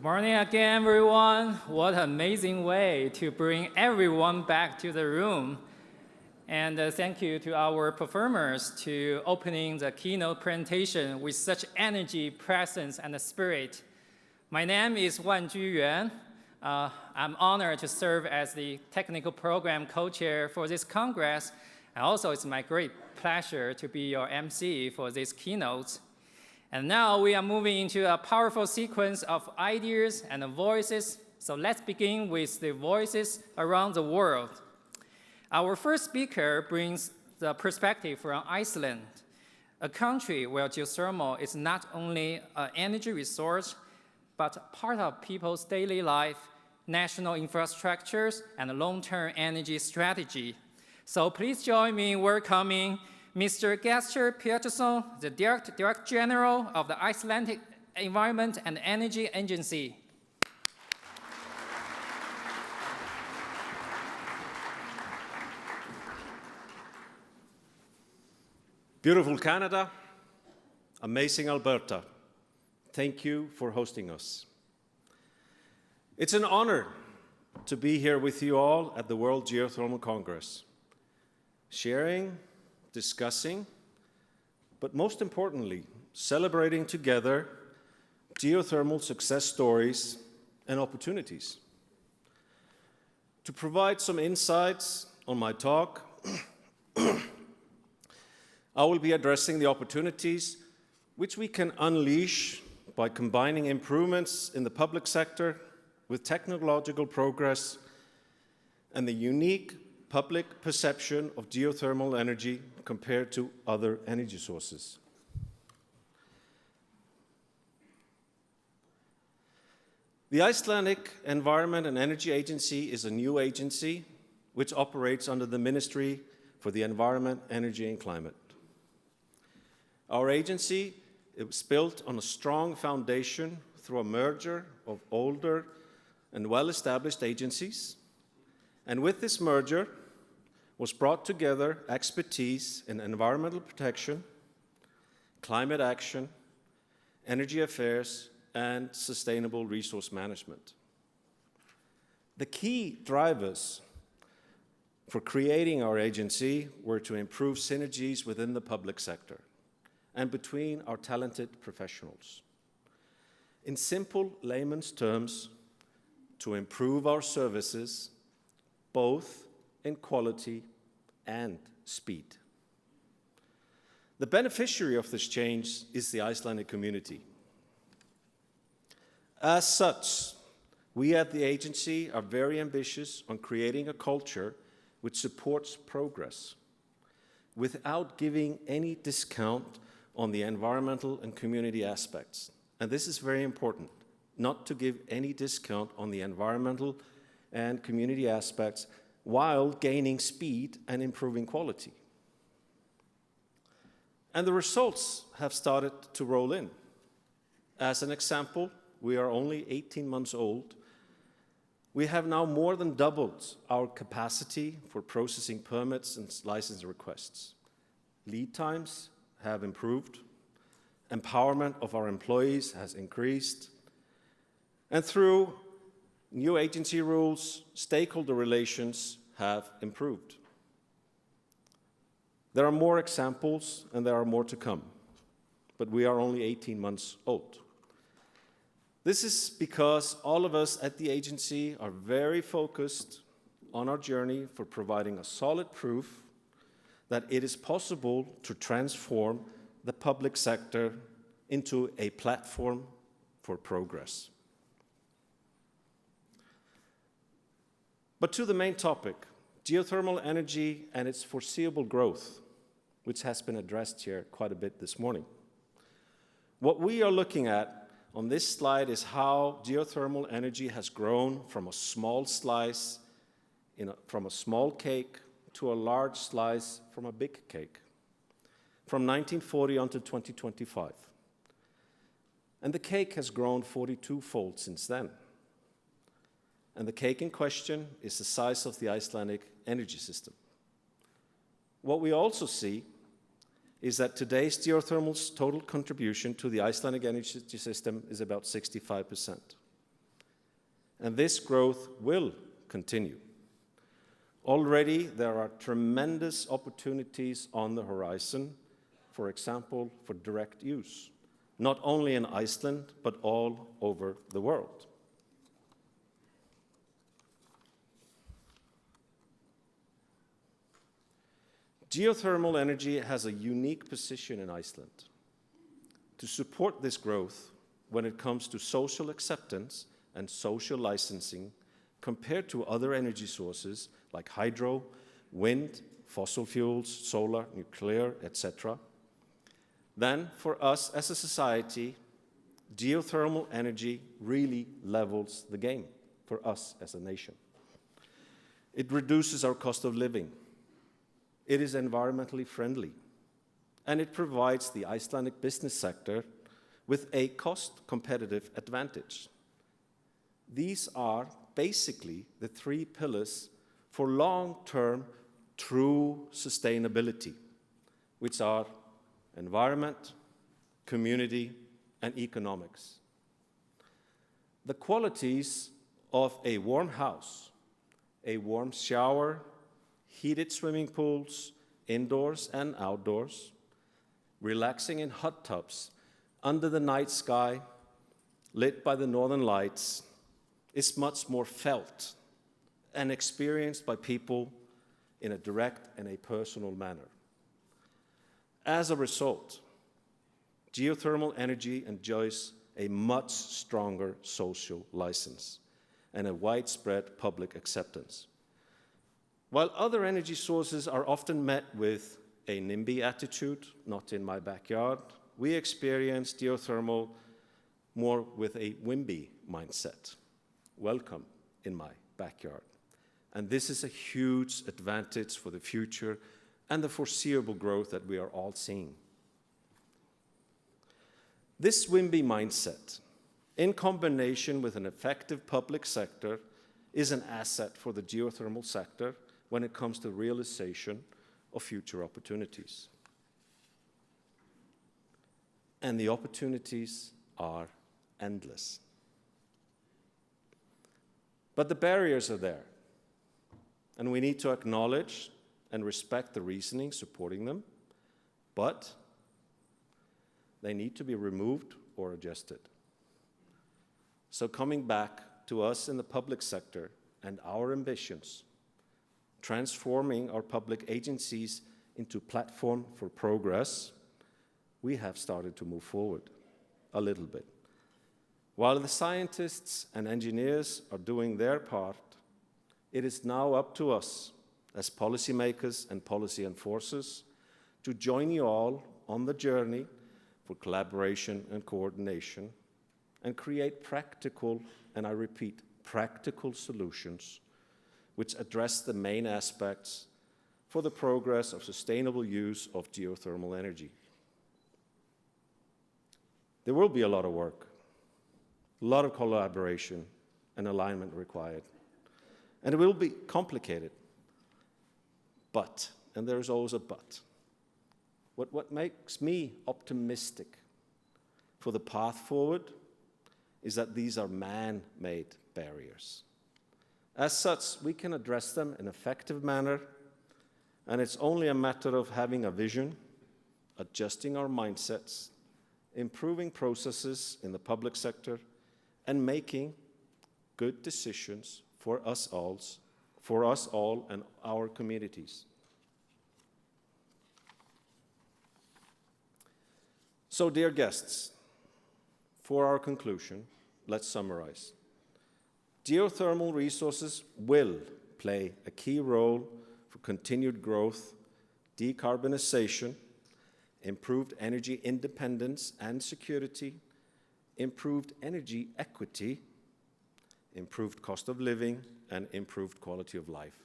Morning again, everyone. What an amazing way to bring everyone back to the room. And thank you to our performers to opening the keynote presentation with such energy, presence, and spirit. My name is Wanju Yuan. I'm honored to serve as the technical program co-chair for this Congress. And also, it's my great pleasure to be your MC for this keynote. And now we are moving into a powerful sequence of ideas and voices. So let's begin with the voices around the world. Our first speaker brings the perspective from Iceland, a country where geothermal is not only an energy resource, but part of people's daily life, national infrastructures, and long-term energy strategy. So please join me in welcoming Mr. Gestur Pétursson, the Director General of the Icelandic Environment and Energy Agency. Beautiful Canada, amazing Alberta. Thank you for hosting us. It's an honor to be here with you all at the World Geothermal Congress, sharing, discussing, but most importantly, celebrating together geothermal success stories and opportunities. To provide some insights on my talk, I will be addressing the opportunities which we can unleash by combining improvements in the public sector with technological progress and the unique public perception of geothermal energy compared to other energy sources. The Icelandic Environment and Energy Agency is a new agency which operates under the Ministry for the Environment, Energy and Climate. Our agency is built on a strong foundation through a merger of older and well-established agencies. And with this merger was brought together expertise in environmental protection, climate action, energy affairs, and sustainable resource management. The key drivers for creating our agency were to improve synergies within the public sector and between our talented professionals. In simple layman's terms, to improve our services, both in quality and speed. The beneficiary of this change is the Icelandic community. As such, we at the agency are very ambitious on creating a culture which supports progress without giving any discount on the environmental and community aspects. And this is very important, not to give any discount on the environmental and community aspects while gaining speed and improving quality. And the results have started to roll in. As an example, we are only 18 months old. We have now more than doubled our capacity for processing permits and license requests. Lead times have improved. Empowerment of our employees has increased. And through new agency rules, stakeholder relations have improved. There are more examples and there are more to come, but we are only 18 months old. This is because all of us at the agency are very focused on our journey for providing a solid proof that it is possible to transform the public sector into a platform for progress. But to the main topic, geothermal energy and its foreseeable growth, which has been addressed here quite a bit this morning. What we are looking at on this slide is how geothermal energy has grown from a small slice, from a small cake, to a large slice from a big cake, from 1940 until 2025. And the cake has grown 42-fold since then. And the cake in question is the size of the Icelandic energy system. What we also see is that today's geothermal's total contribution to the Icelandic energy system is about 65%. and this growth will continue. Already, there are tremendous opportunities on the horizon, for example, for direct use, not only in Iceland, but all over the world. Geothermal energy has a unique position in Iceland to support this growth when it comes to social acceptance and social licensing compared to other energy sources like hydro, wind, fossil fuels, solar, nuclear, etc. Then, for us as a society, geothermal energy really levels the game for us as a nation. It reduces our cost of living. It is environmentally friendly, and it provides the Icelandic business sector with a cost-competitive advantage. These are basically the three pillars for long-term true sustainability, which are environment, community, and economics. The qualities of a warm house, a warm shower, heated swimming pools, indoors and outdoors, relaxing in hot tubs under the night sky, lit by the northern lights, is much more felt and experienced by people in a direct and a personal manner. As a result, geothermal energy enjoys a much stronger social license and a widespread public acceptance. While other energy sources are often met with a NIMBY attitude, not in my backyard, we experience geothermal more with a WIMBY mindset. Welcome in my backyard. And this is a huge advantage for the future and the foreseeable growth that we are all seeing. This WIMBY mindset, in combination with an effective public sector, is an asset for the geothermal sector when it comes to realization of future opportunities. And the opportunities are endless. But the barriers are there, and we need to acknowledge and respect the reasoning supporting them, but they need to be removed or adjusted. So coming back to us in the public sector and our ambitions, transforming our public agencies into platform for progress, we have started to move forward a little bit. While the scientists and engineers are doing their part, it is now up to us as policymakers and policy enforcers to join you all on the journey for collaboration and coordination and create practical, and I repeat, practical solutions which address the main aspects for the progress of sustainable use of geothermal energy. There will be a lot of work, a lot of collaboration and alignment required, and it will be complicated. But, and there's always a but, what makes me optimistic for the path forward is that these are man-made barriers. As such, we can address them in an effective manner, and it's only a matter of having a vision, adjusting our mindsets, improving processes in the public sector, and making good decisions for us all and our communities. So, dear guests, for our conclusion, let's summarize. Geothermal resources will play a key role for continued growth, decarbonization, improved energy independence and security, improved energy equity, improved cost of living, and improved quality of life.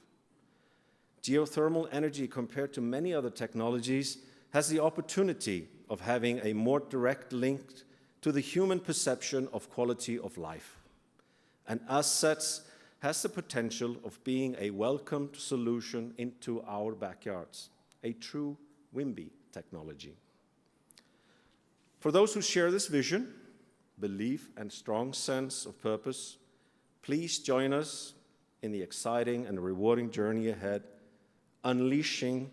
Geothermal energy, compared to many other technologies, has the opportunity of having a more direct link to the human perception of quality of life, and as such has the potential of being a welcomed solution into our backyards, a true WIMBY technology. For those who share this vision, belief, and strong sense of purpose, Please join us in the exciting and rewarding journey ahead, unleashing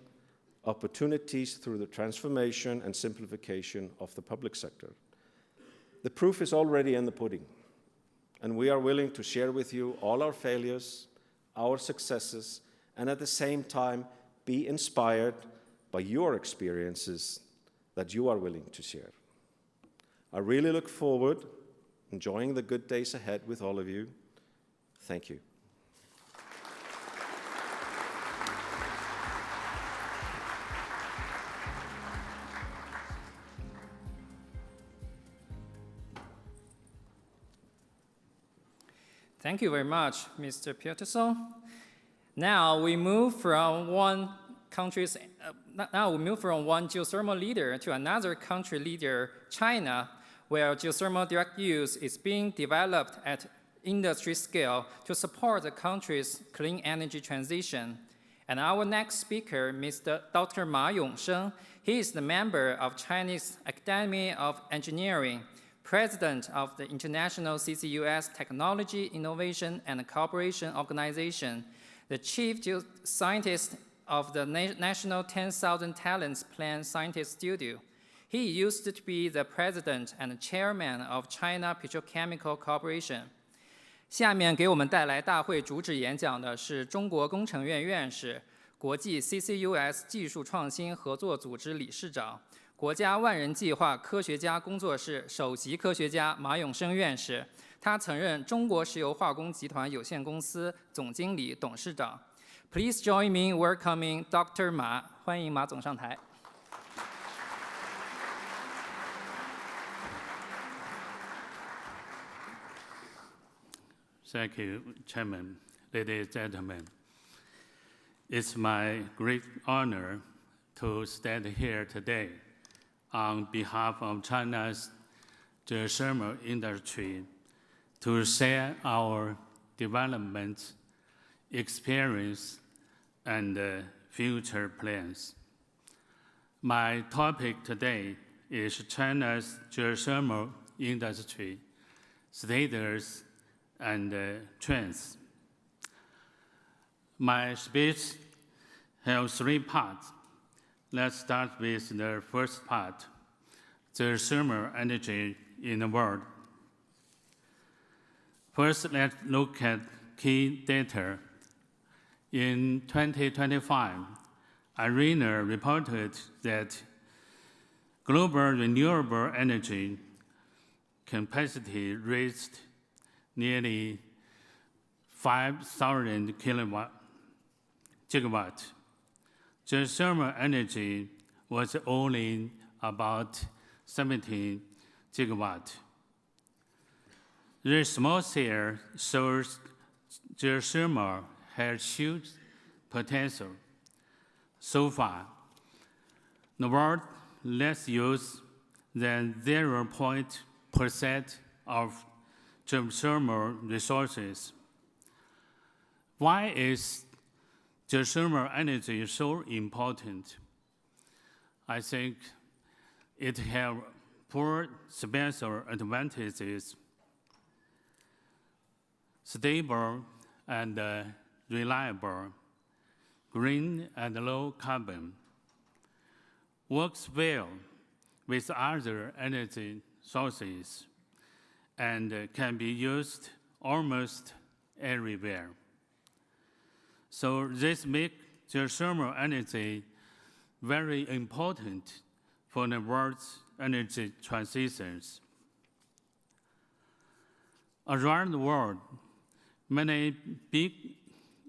opportunities through the transformation and simplification of the public sector. The proof is already in the pudding, and we are willing to share with you all our failures, our successes, and at the same time be inspired by your experiences that you are willing to share. I really look forward to enjoying the good days ahead with all of you. Thank you. Thank you very much, Mr. Pétursson. Now we move from one geothermal leader to another country leader, China, where geothermal direct use is being developed at industry scale to support the country's clean energy transition. And our next speaker, Dr. Ma Yongsheng, he is the member of Chinese Academy of Engineering, President of the International CCUS Technology, Innovation, and Cooperation Organization, the Chief Scientist of the National 10,000 Talents Plan Scientist Studio. He used to be the President and Chairman of China Petrochemical Corporation. 下面给我们带来大会主旨演讲的是中国工程院院士、国际 CCUS 技术创新合作组织理事长、国家万人计划科学家工作室首席科学家马永生院士，他曾任中国石油化工集团有限公司总经理、董事长。Please join me in welcoming Dr. Ma. 欢迎马总上台。Thank you, Chapman. Ladies and gentlemen, it's my great honor to stand here today on behalf of China's geothermal industry to share our development experience and future plans. My topic today is China's geothermal industry status and trends. My speech has 3 parts. Let's start with the first part, geothermal energy in the world. First, let's look at key data. In 2025, IRENA reported that global renewable energy capacity reached nearly 5,000 gigawatt. Geothermal energy was only about 70 gigawatt. The small scale shows geothermal has huge potential. So far, the world less use than 0.% of geothermal resources. Why is geothermal energy so important? I think it has 4 special advantages: stable and reliable, green and low carbon, works well with other energy sources, and can be used almost everywhere. So this makes geothermal energy very important for the world's energy transitions. Around the world, many big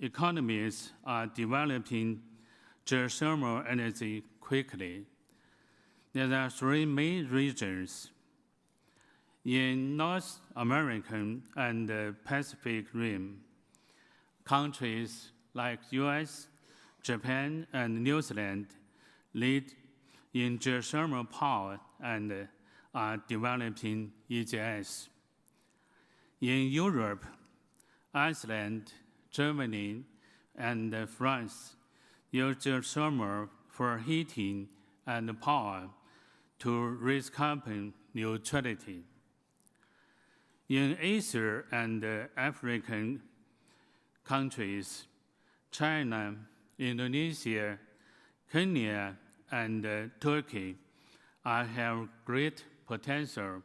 economies are developing geothermal energy quickly. There are 3 main regions. In North American and Pacific Rim, countries like US, Japan, and New Zealand lead in geothermal power and are developing EGS. In Europe, Iceland, Germany, and France use geothermal for heating and power to reach carbon neutrality. In Asia and African countries, China, Indonesia, Kenya, and Turkey have great potential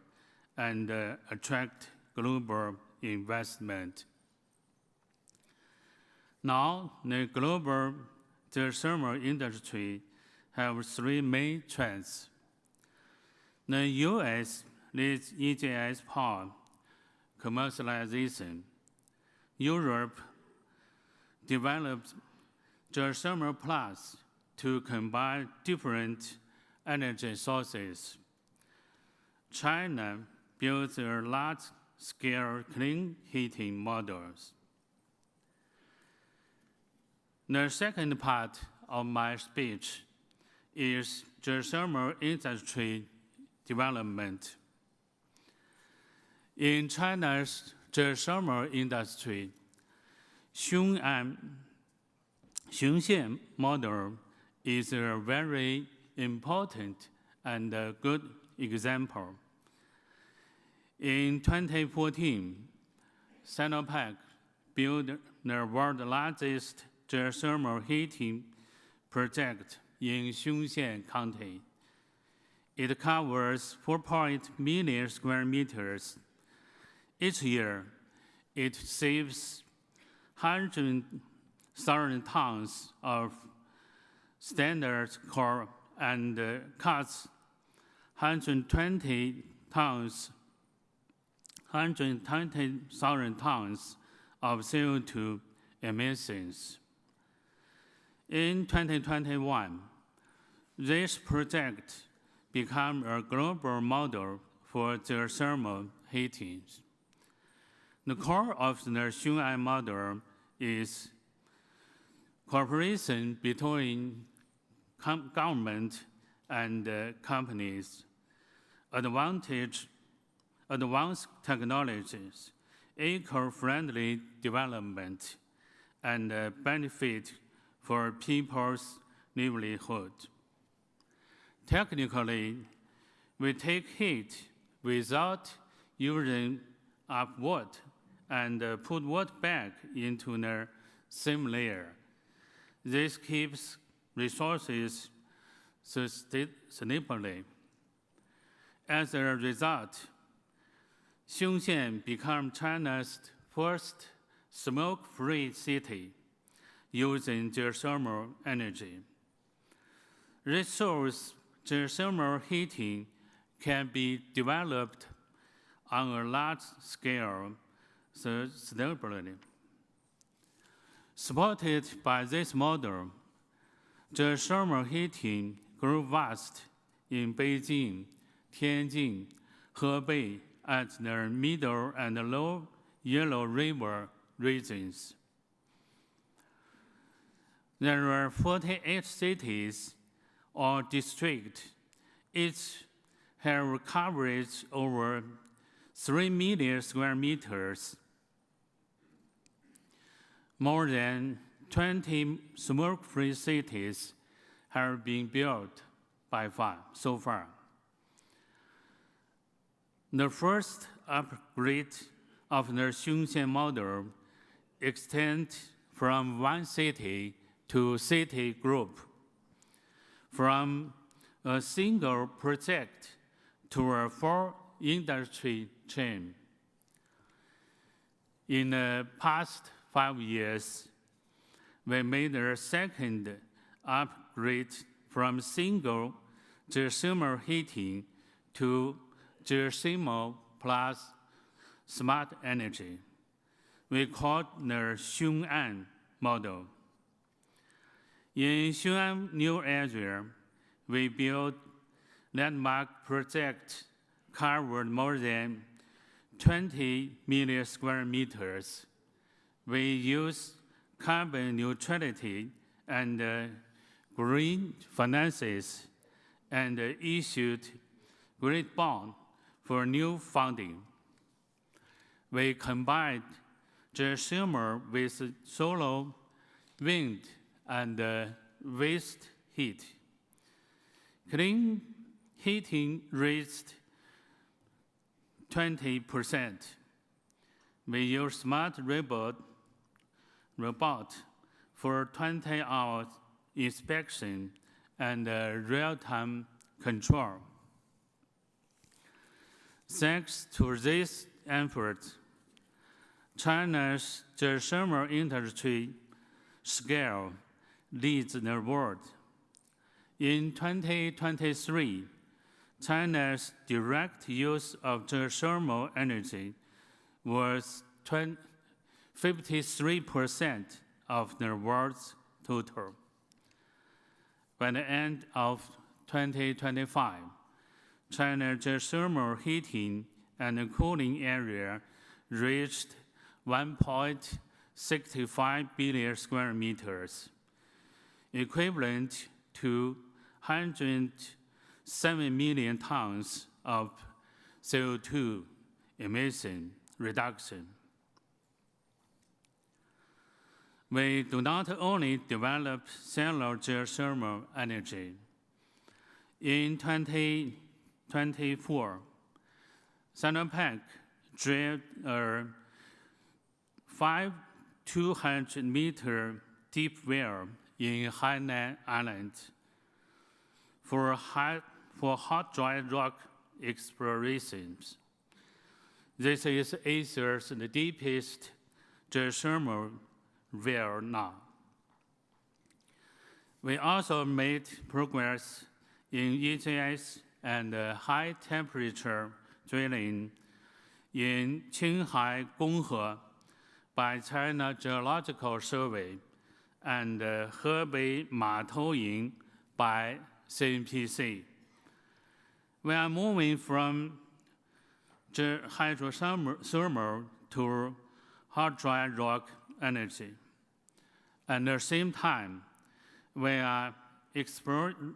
and attract global investment. Now, the global geothermal industry has three main trends. The US leads EGS power commercialization. Europe developed Geothermal Plus to combine different energy sources. China built a large-scale clean heating models. The second part of my speech is geothermal industry development. In China's geothermal industry, Yongsheng model is a very important and a good example. In 2014, Sinopec built the world's largest geothermal heating project in Yongsheng County. It covers 4.0 million square meters. Each year, it saves 100,000 tons of standard coal and cuts 120,000 tons of CO2 emissions. In 2021, this project became a global model for geothermal heating. The core of the Yongsheng model is cooperation between government and companies, advanced technologies, eco-friendly development, and benefit for people's livelihood. Technically, we take heat without using up wood and put wood back into the same layer. This keeps resources sustainably. As a result, Yongsheng became China's first smoke-free city using geothermal energy. This shows geothermal heating can be developed on a large scale sustainably. Supported by this model, geothermal heating grew fast in Beijing, Tianjin, Hebei, and the Middle and Low Yellow River regions. There are 48 cities or districts, each have coverage over 3 million square meters. More than 20 smoke-free cities have been built so far. The first upgrade of the Yongsheng model extends from one city to city group, from a single project to a full industry chain. In the past 5 years, we made a second upgrade from single geothermal heating to geothermal plus smart energy. We call it the Yongsheng model. In Yongsheng new area, we built landmark project covered more than 20 million square meters. We use carbon neutrality and green finances and issued green bond for new funding. We combined geothermal with solar, wind, and waste heat. Clean heating reached 20%, We use smart robot for 20-hour inspection and real-time control. Thanks to this effort, China's geothermal industry scale leads the world. In 2023, China's direct use of geothermal energy was 53% of the world's total. By the end of 2025, China's geothermal heating and cooling area reached 1.65 billion square meters, equivalent to 107 million tons of CO2 emission reduction. We do not only develop cellular geothermal energy. In 2024, Norbeck drilled a 200-meter deep well in Hainan Island for hot dry rock explorations. This is Asia's deepest geothermal well now. We also made progress in EGS and high-temperature drilling in Qinghai Gonghe by China Geological Survey and Hebei Matoying by CNPC. We are moving from hydrothermal to hot dry rock energy. At the same time, we are exploring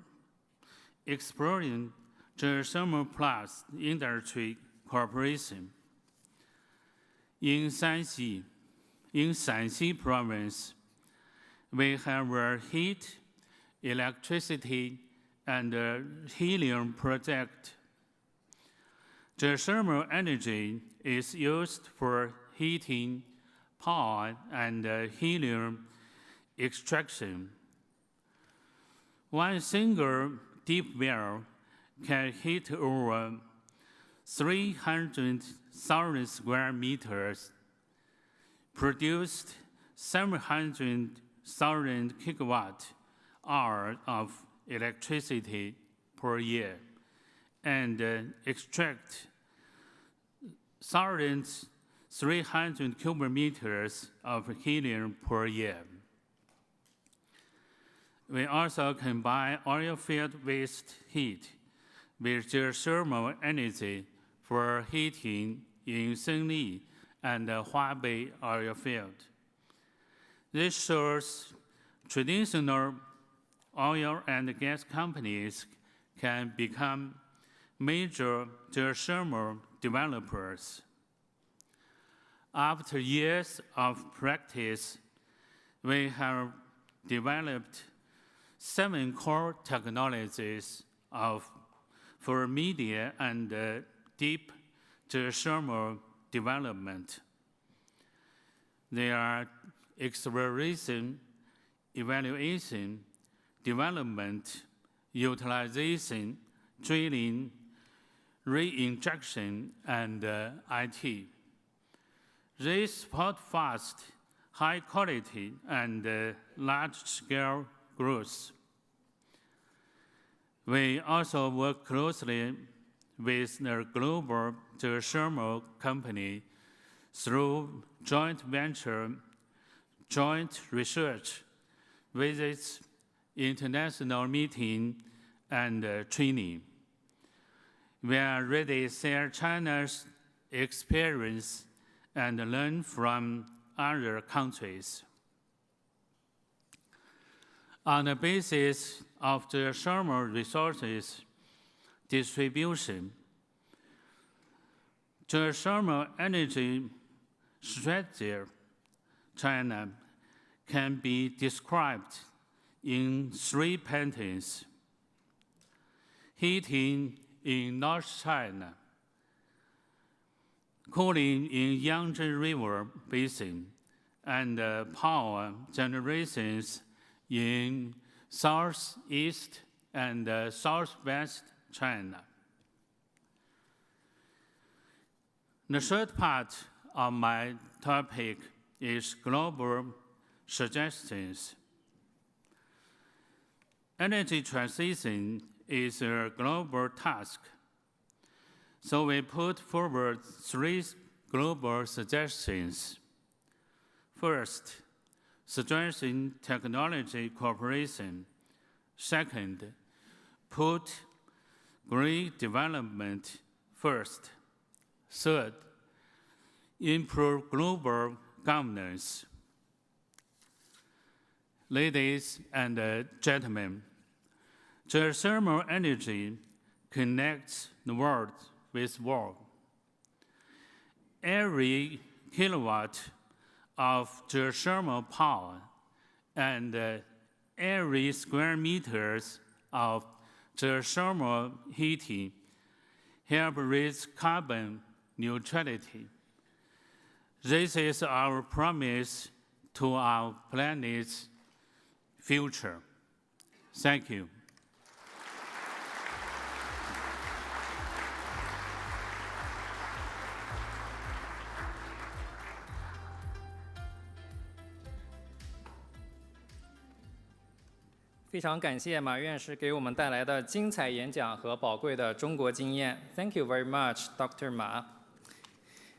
geothermal plus industry cooperation. In Shanxi province, we have a heat, electricity, and helium project. Geothermal energy is used for heating, power, and helium extraction. One single deep well can heat over 300,000 square meters, produced 700,000 kilowatt-hours of electricity per year, and extract 1,300 cubic meters of helium per year. We also combine oil-field waste heat with geothermal energy for heating in Senli and Houde oil field. This shows traditional oil and gas companies can become major geothermal developers. After years of practice, we have developed 7 core technologies for media and deep geothermal development. They are exploration, evaluation, development, utilization, drilling, reinjection, and IT. They support fast, high quality, and large-scale growth. We also work closely with the global geothermal company through joint venture, joint research, visits, international meeting, and training. We are ready to share China's experience and learn from other countries. On the basis of the thermal resources distribution, the thermal energy strategy China can be described in 3 patterns. Heating in North China, cooling in Yongsheng River Basin, and power generations in southeast and southwest China. The third part of my topic is global suggestions. Energy transition is a global task, so we put forward 3 global suggestions. First, strengthen technology cooperation. Second, put green development first. Third, improve global governance. Ladies and gentlemen, geothermal energy connects the world with world. Every kilowatt of geothermal power and every square meters of geothermal heating help reach carbon neutrality. This is our promise to our planet's future. Thank you.非常感谢马院士给我们带来的精彩演讲和宝贵的中国经验。Thank you very much, Dr. Ma.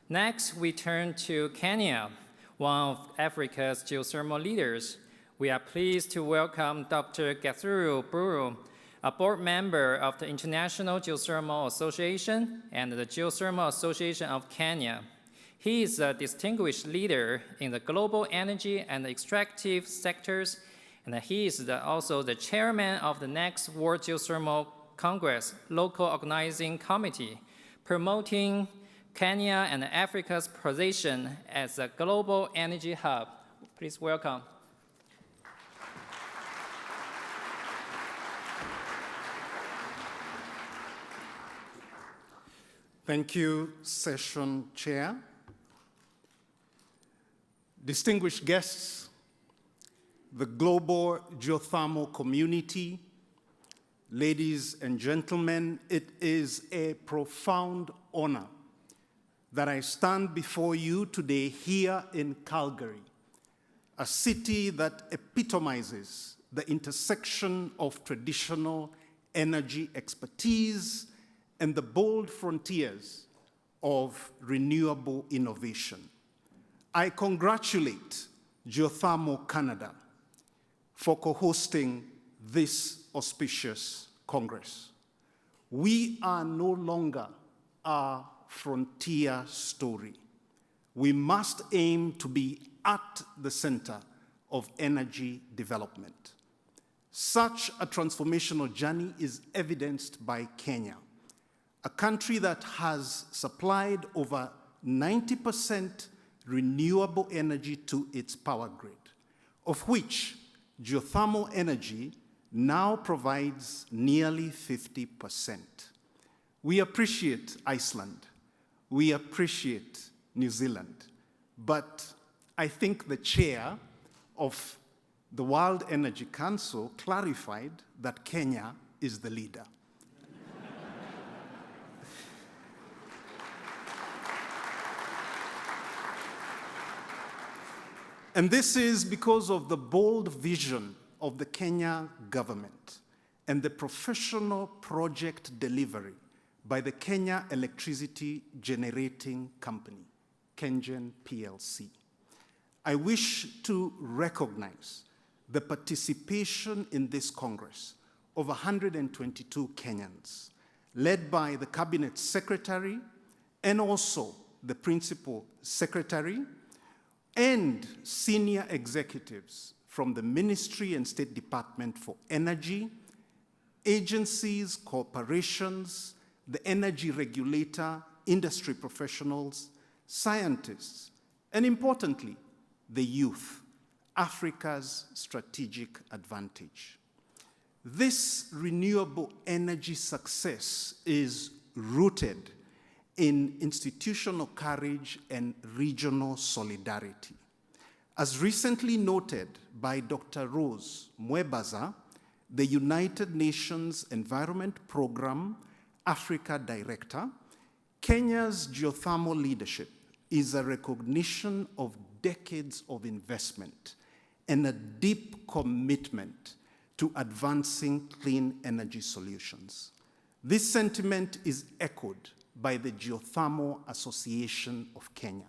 Next, we turn to Kenya, one of Africa's geothermal leaders. We are pleased to welcome Dr. Gestur, a board member of the International Geothermal Association and the Geothermal Association of Kenya. He is a distinguished leader in the global energy and extractive sectors, and he is also the chairman of the next World Geothermal Congress local organizing committee, promoting Kenya and Africa's position as a global energy hub. Please welcome. Thank you, Session Chair. Distinguished guests, the global geothermal community, ladies and gentlemen, it is a profound honor that I stand before you today here in Calgary, a city that epitomizes the intersection of traditional energy expertise and the bold frontiers of renewable innovation. I congratulate Geothermal Canada for co-hosting this auspicious Congress. We are no longer a frontier story. We must aim to be at the center of energy development. Such a transformational journey is evidenced by Kenya, a country that has supplied over 90% renewable energy to its power grid, of which geothermal energy now provides nearly 50%. We appreciate Iceland, we appreciate New Zealand, but I think the chair of the World Energy Council clarified that Kenya is the leader. And this is because of the bold vision of the Kenya government and the professional project delivery by the Kenya Electricity Generating Company, KenGen PLC. I wish to recognize the participation in this Congress of 122 Kenyans, led by the Cabinet Secretary and also the Principal Secretary, and senior executives from the Ministry and State Department for Energy, agencies, corporations, the energy regulator, industry professionals, scientists, and importantly, the youth, Africa's strategic advantage. This renewable energy success is rooted in institutional courage and regional solidarity. As recently noted by Dr. Rose Mwebaza, the United Nations Environment Programme Africa Director, Kenya's geothermal leadership is a recognition of decades of investment and a deep commitment to advancing clean energy solutions. This sentiment is echoed by the Geothermal Association of Kenya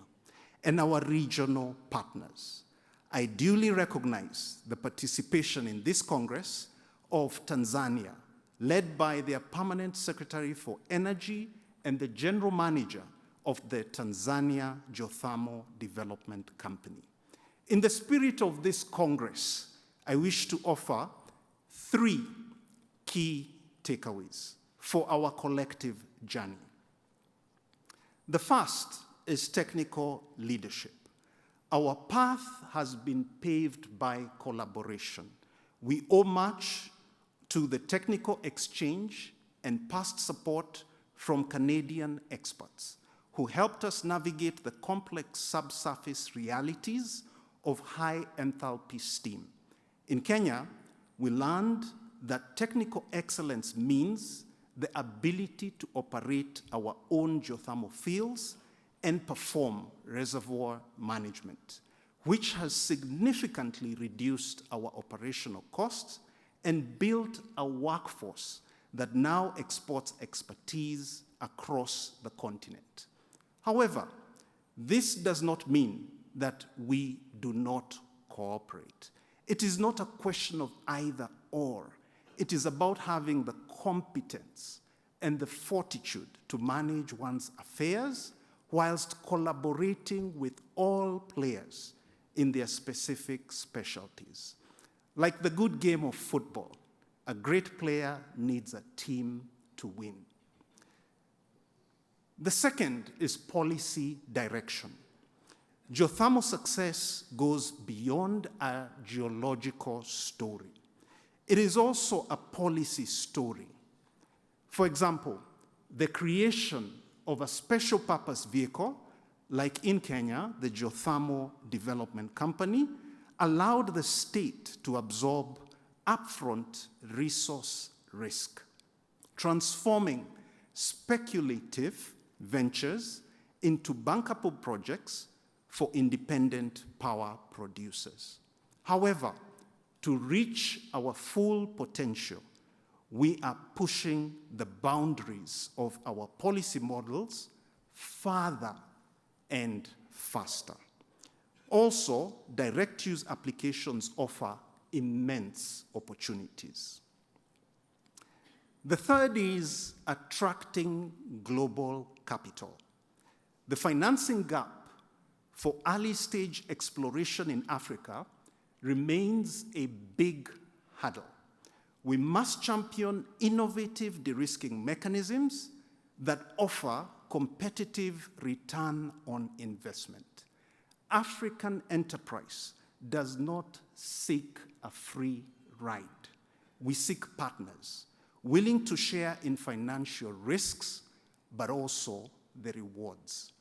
and our regional partners. I duly recognize the participation in this Congress of Tanzania, led by their Permanent Secretary for Energy and the General Manager of the Tanzania Geothermal Development Company. In the spirit of this Congress, I wish to offer 3 key takeaways for our collective journey. The first is technical leadership. Our path has been paved by collaboration. We owe much to the technical exchange and past support from Canadian experts who helped us navigate the complex subsurface realities of high enthalpy steam. In Kenya, we learned that technical excellence means the ability to operate our own geothermal fields and perform reservoir management, which has significantly reduced our operational costs and built a workforce that now exports expertise across the continent. However, this does not mean that we do not cooperate. It is not a question of either or. It is about having the competence and the fortitude to manage one's affairs whilst collaborating with all players in their specific specialties. Like the good game of football, a great player needs a team to win. The second is policy direction. Geothermal success goes beyond a geological story. It is also a policy story. For example, the creation of a special purpose vehicle, like in Kenya, the Geothermal Development Company, allowed the state to absorb upfront resource risk, transforming speculative ventures into bankable projects for independent power producers. However, to reach our full potential, we are pushing the boundaries of our policy models farther and faster. Also, direct use applications offer immense opportunities. The third is attracting global capital. The financing gap for early-stage exploration in Africa remains a big hurdle. We must champion innovative de-risking mechanisms that offer competitive return on investment. African enterprise does not seek a free ride. We seek partners willing to share in financial risks, but also the rewards.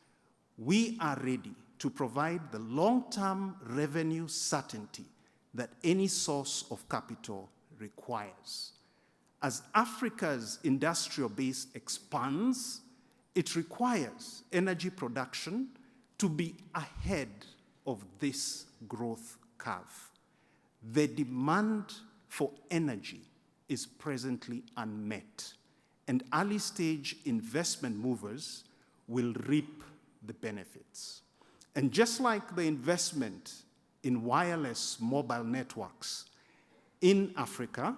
We are ready to provide the long-term revenue certainty that any source of capital requires. As Africa's industrial base expands, it requires energy production to be ahead of this growth curve. The demand for energy is presently unmet, and early-stage investment movers will reap the benefits. And just like the investment in wireless mobile networks in Africa,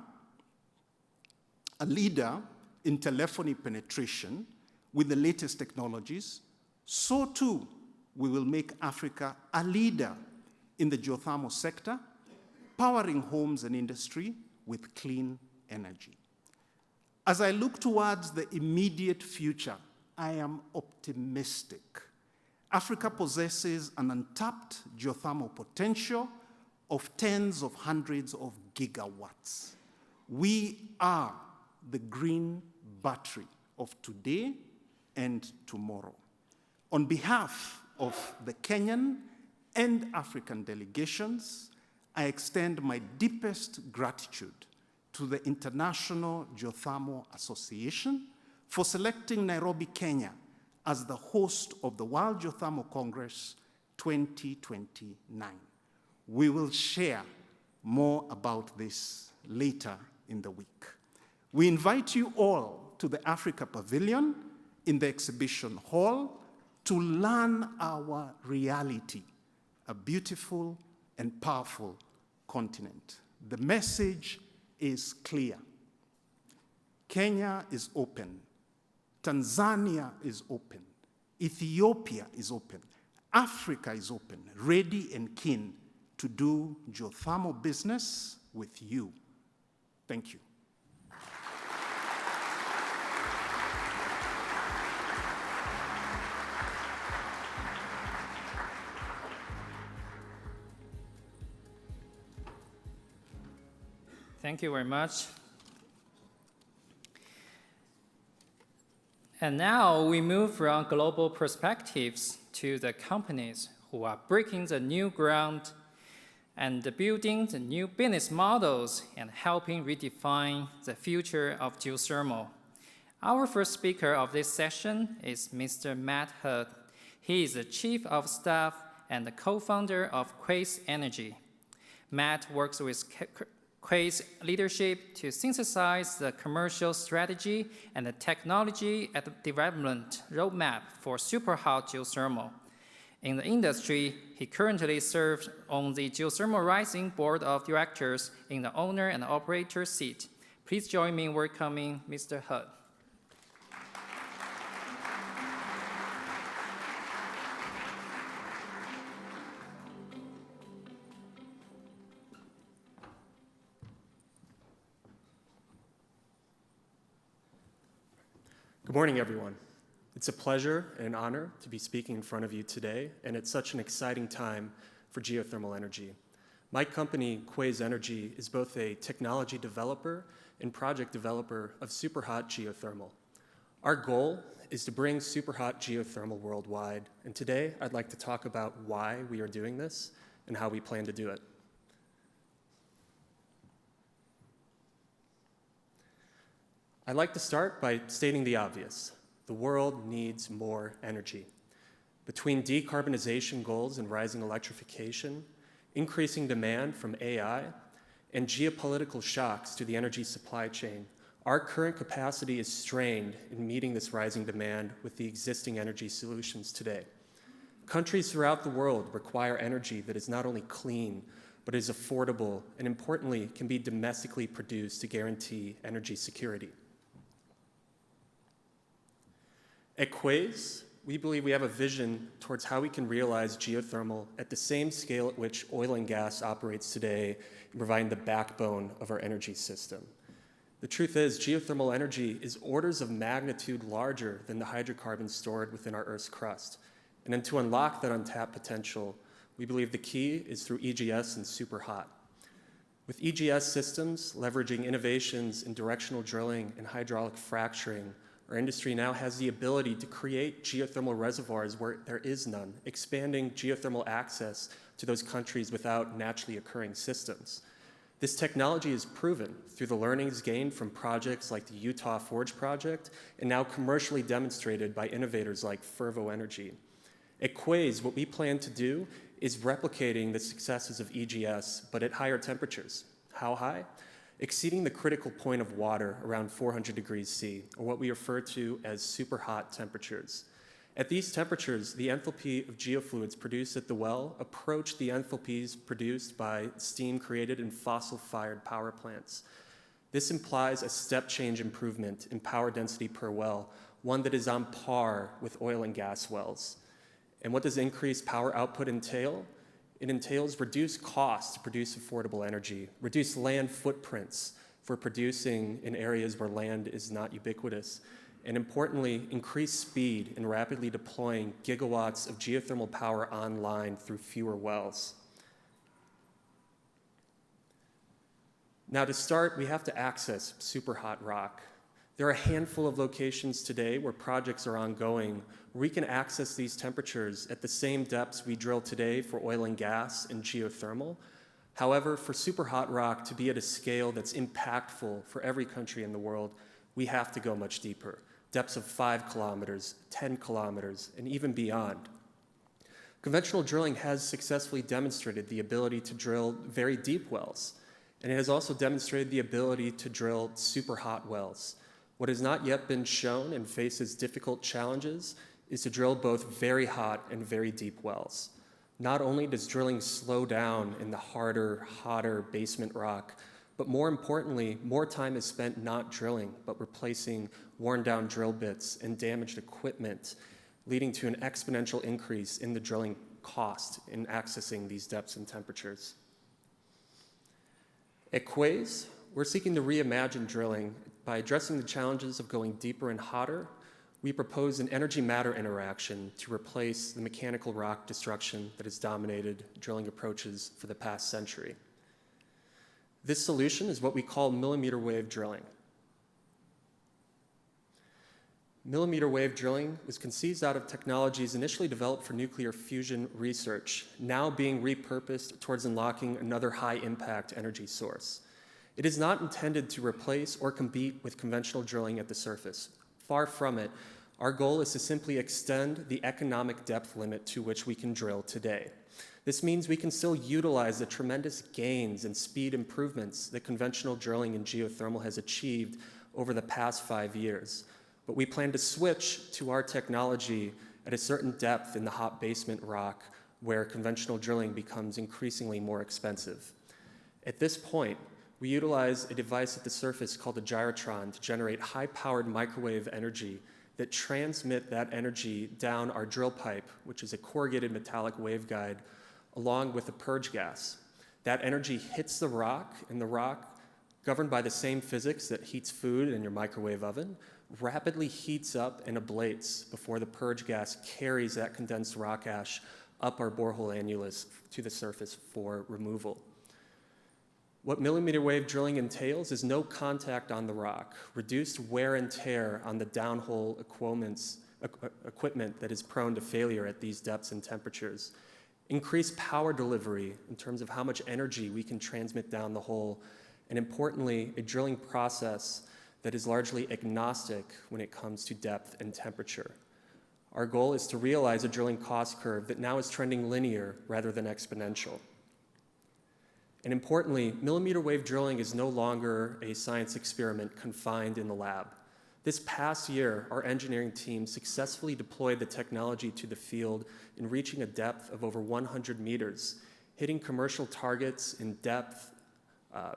a leader in telephony penetration with the latest technologies, so too we will make Africa a leader in the geothermal sector, powering homes and industry with clean energy. As I look towards the immediate future, I am optimistic. Africa possesses an untapped geothermal potential of tens of hundreds of gigawatts. We are the green battery of today and tomorrow. On behalf of the Kenyan and African delegations, I extend my deepest gratitude to the International Geothermal Association for selecting Nairobi, Kenya as the host of the World Geothermal Congress 2029. We will share more about this later in the week. We invite you all to the Africa Pavilion in the exhibition hall to learn our reality, a beautiful and powerful continent. The message is clear. Kenya is open. Tanzania is open. Ethiopia is open. Africa is open, ready and keen to do geothermal business with you. Thank you. Thank you very much. And now we move from global perspectives to the companies who are breaking the new ground and building the new business models and helping redefine the future of geothermal. Our first speaker of this session is Mr. Matt Houde. He is the Chief of Staff and the co-founder of Quaise Energy. Matt works with Quaise leadership to synthesize the commercial strategy and the technology at the development roadmap for superhot geothermal. In the industry, he currently serves on the Geothermal Rising Board of Directors in the owner and operator seat. Please join me in welcoming Mr. Houde. Good morning, everyone. It's a pleasure and an honor to be speaking in front of you today, and it's such an exciting time for geothermal energy. My company, Quaise Energy, is both a technology developer and project developer of superhot geothermal. Our goal is to bring superhot geothermal worldwide, and today I'd like to talk about why we are doing this and how we plan to do it. I'd like to start by stating the obvious. The world needs more energy. Between decarbonization goals and rising electrification, increasing demand from AI, and geopolitical shocks to the energy supply chain, our current capacity is strained in meeting this rising demand with the existing energy solutions today. Countries throughout the world require energy that is not only clean, but is affordable and, importantly, can be domestically produced to guarantee energy security. At Quaise, we believe we have a vision towards how we can realize geothermal at the same scale at which oil and gas operates today and providing the backbone of our energy system. The truth is, geothermal energy is orders of magnitude larger than the hydrocarbons stored within our Earth's crust. And then to unlock that untapped potential, we believe the key is through EGS and superhot. With EGS systems leveraging innovations in directional drilling and hydraulic fracturing, our industry now has the ability to create geothermal reservoirs where there is none, expanding geothermal access to those countries without naturally occurring systems. This technology is proven through the learnings gained from projects like the Utah Forge project and now commercially demonstrated by innovators like Fervo Energy. At Quaise, what we plan to do is replicating the successes of EGS, but at higher temperatures. How high? Exceeding the critical point of water around 400 degrees C, or what we refer to as superhot temperatures. At these temperatures, the enthalpy of geofluids produced at the well approach the enthalpies produced by steam created in fossil-fired power plants. This implies a step change improvement in power density per well, one that is on par with oil and gas wells. And what does increased power output entail? It entails reduced costs to produce affordable energy, reduced land footprints for producing in areas where land is not ubiquitous, and importantly, increased speed in rapidly deploying gigawatts of geothermal power online through fewer wells. Now to start, we have to access superhot rock. There are a handful of locations today where projects are ongoing where we can access these temperatures at the same depths we drill today for oil and gas and geothermal. However, for super hot rock to be at a scale that's impactful for every country in the world, we have to go much deeper, depths of 5 kilometers, 10 kilometers, and even beyond. Conventional drilling has successfully demonstrated the ability to drill very deep wells, and it has also demonstrated the ability to drill super hot wells. What has not yet been shown and faces difficult challenges is to drill both very hot and very deep wells. Not only does drilling slow down in the harder, hotter basement rock, but more importantly, more time is spent not drilling, but replacing worn down drill bits and damaged equipment, leading to an exponential increase in the drilling cost in accessing these depths and temperatures. At Quaise, we're seeking to reimagine drilling by addressing the challenges of going deeper and hotter. We propose an energy-matter interaction to replace the mechanical rock destruction that has dominated drilling approaches for the past century. This solution is what we call millimeter wave drilling. Millimeter wave drilling was conceived out of technologies initially developed for nuclear fusion research, now being repurposed towards unlocking another high-impact energy source. It is not intended to replace or compete with conventional drilling at the surface. Far from it. Our goal is to simply extend the economic depth limit to which we can drill today. This means we can still utilize the tremendous gains and speed improvements that conventional drilling and geothermal has achieved over the past 5 years. But we plan to switch to our technology at a certain depth in the hot basement rock where conventional drilling becomes increasingly more expensive. At this point, we utilize a device at the surface called a gyrotron to generate high-powered microwave energy that transmit that energy down our drill pipe, which is a corrugated metallic waveguide, along with a purge gas. That energy hits the rock, and the rock, governed by the same physics that heats food in your microwave oven, rapidly heats up and ablates before the purge gas carries that condensed rock ash up our borehole annulus to the surface for removal. What millimeter wave drilling entails is no contact on the rock, reduced wear and tear on the downhole equipment that is prone to failure at these depths and temperatures, increased power delivery in terms of how much energy we can transmit down the hole, and importantly, a drilling process that is largely agnostic when it comes to depth and temperature. Our goal is to realize a drilling cost curve that now is trending linear rather than exponential. And importantly, millimeter wave drilling is no longer a science experiment confined in the lab. This past year, our engineering team successfully deployed the technology to the field in reaching a depth of over 100 meters, hitting commercial targets in depth,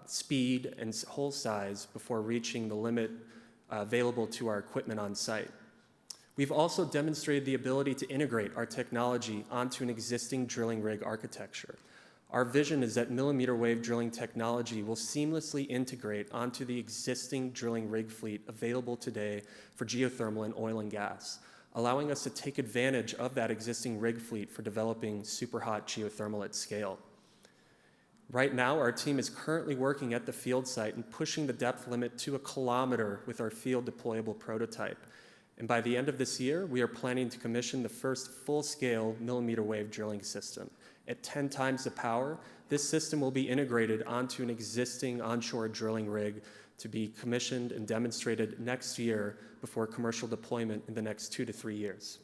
speed, and hole size before reaching the limit available to our equipment on site. We've also demonstrated the ability to integrate our technology onto an existing drilling rig architecture. Our vision is that millimeter wave drilling technology will seamlessly integrate onto the existing drilling rig fleet available today for geothermal and oil and gas, allowing us to take advantage of that existing rig fleet for developing super hot geothermal at scale. Right now, our team is currently working at the field site and pushing the depth limit to 1 kilometer with our field deployable prototype. And by the end of this year, we are planning to commission the first full-scale millimeter wave drilling system. At 10 times the power, this system will be integrated onto an existing onshore drilling rig to be commissioned and demonstrated next year before commercial deployment in the next 2 to 3 years.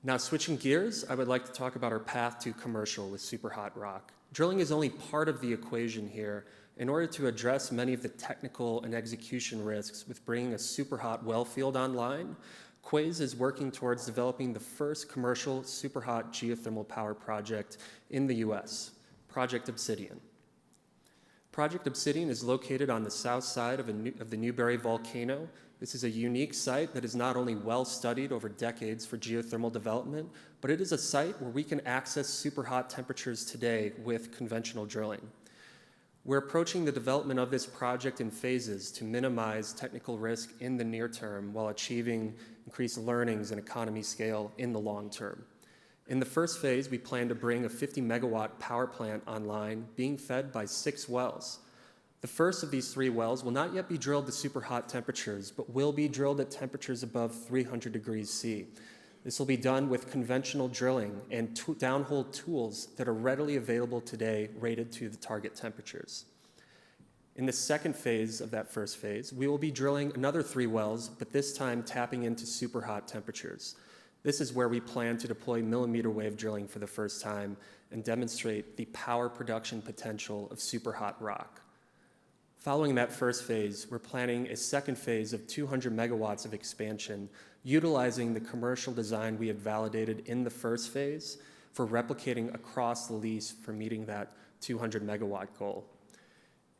Now, switching gears, I would like to talk about our path to commercial with super hot rock. Drilling is only part of the equation here. In order to address many of the technical and execution risks with bringing a super hot well field online, Quaise is working towards developing the first commercial super hot geothermal power project in the US, Project Obsidian. Project Obsidian is located on the south side of the Newberry volcano. This is a unique site that is not only well studied over decades for geothermal development, but it is a site where we can access super hot temperatures today with conventional drilling. We're approaching the development of this project in phases to minimize technical risk in the near term while achieving increased learnings and economy scale in the long term. In the first phase, we plan to bring a 50 megawatt power plant online being fed by 6 wells. The first of these 3 wells will not yet be drilled to super hot temperatures, but will be drilled at temperatures above 300 degrees C. This will be done with conventional drilling and downhole tools that are readily available today, rated to the target temperatures. In the second phase of that first phase, we will be drilling another 3 wells, but this time tapping into super hot temperatures. This is where we plan to deploy millimeter wave drilling for the first time and demonstrate the power production potential of super hot rock. Following that first phase, we're planning a second phase of 200 megawatts of expansion, utilizing the commercial design we had validated in the first phase for replicating across the lease for meeting that 200 megawatt goal.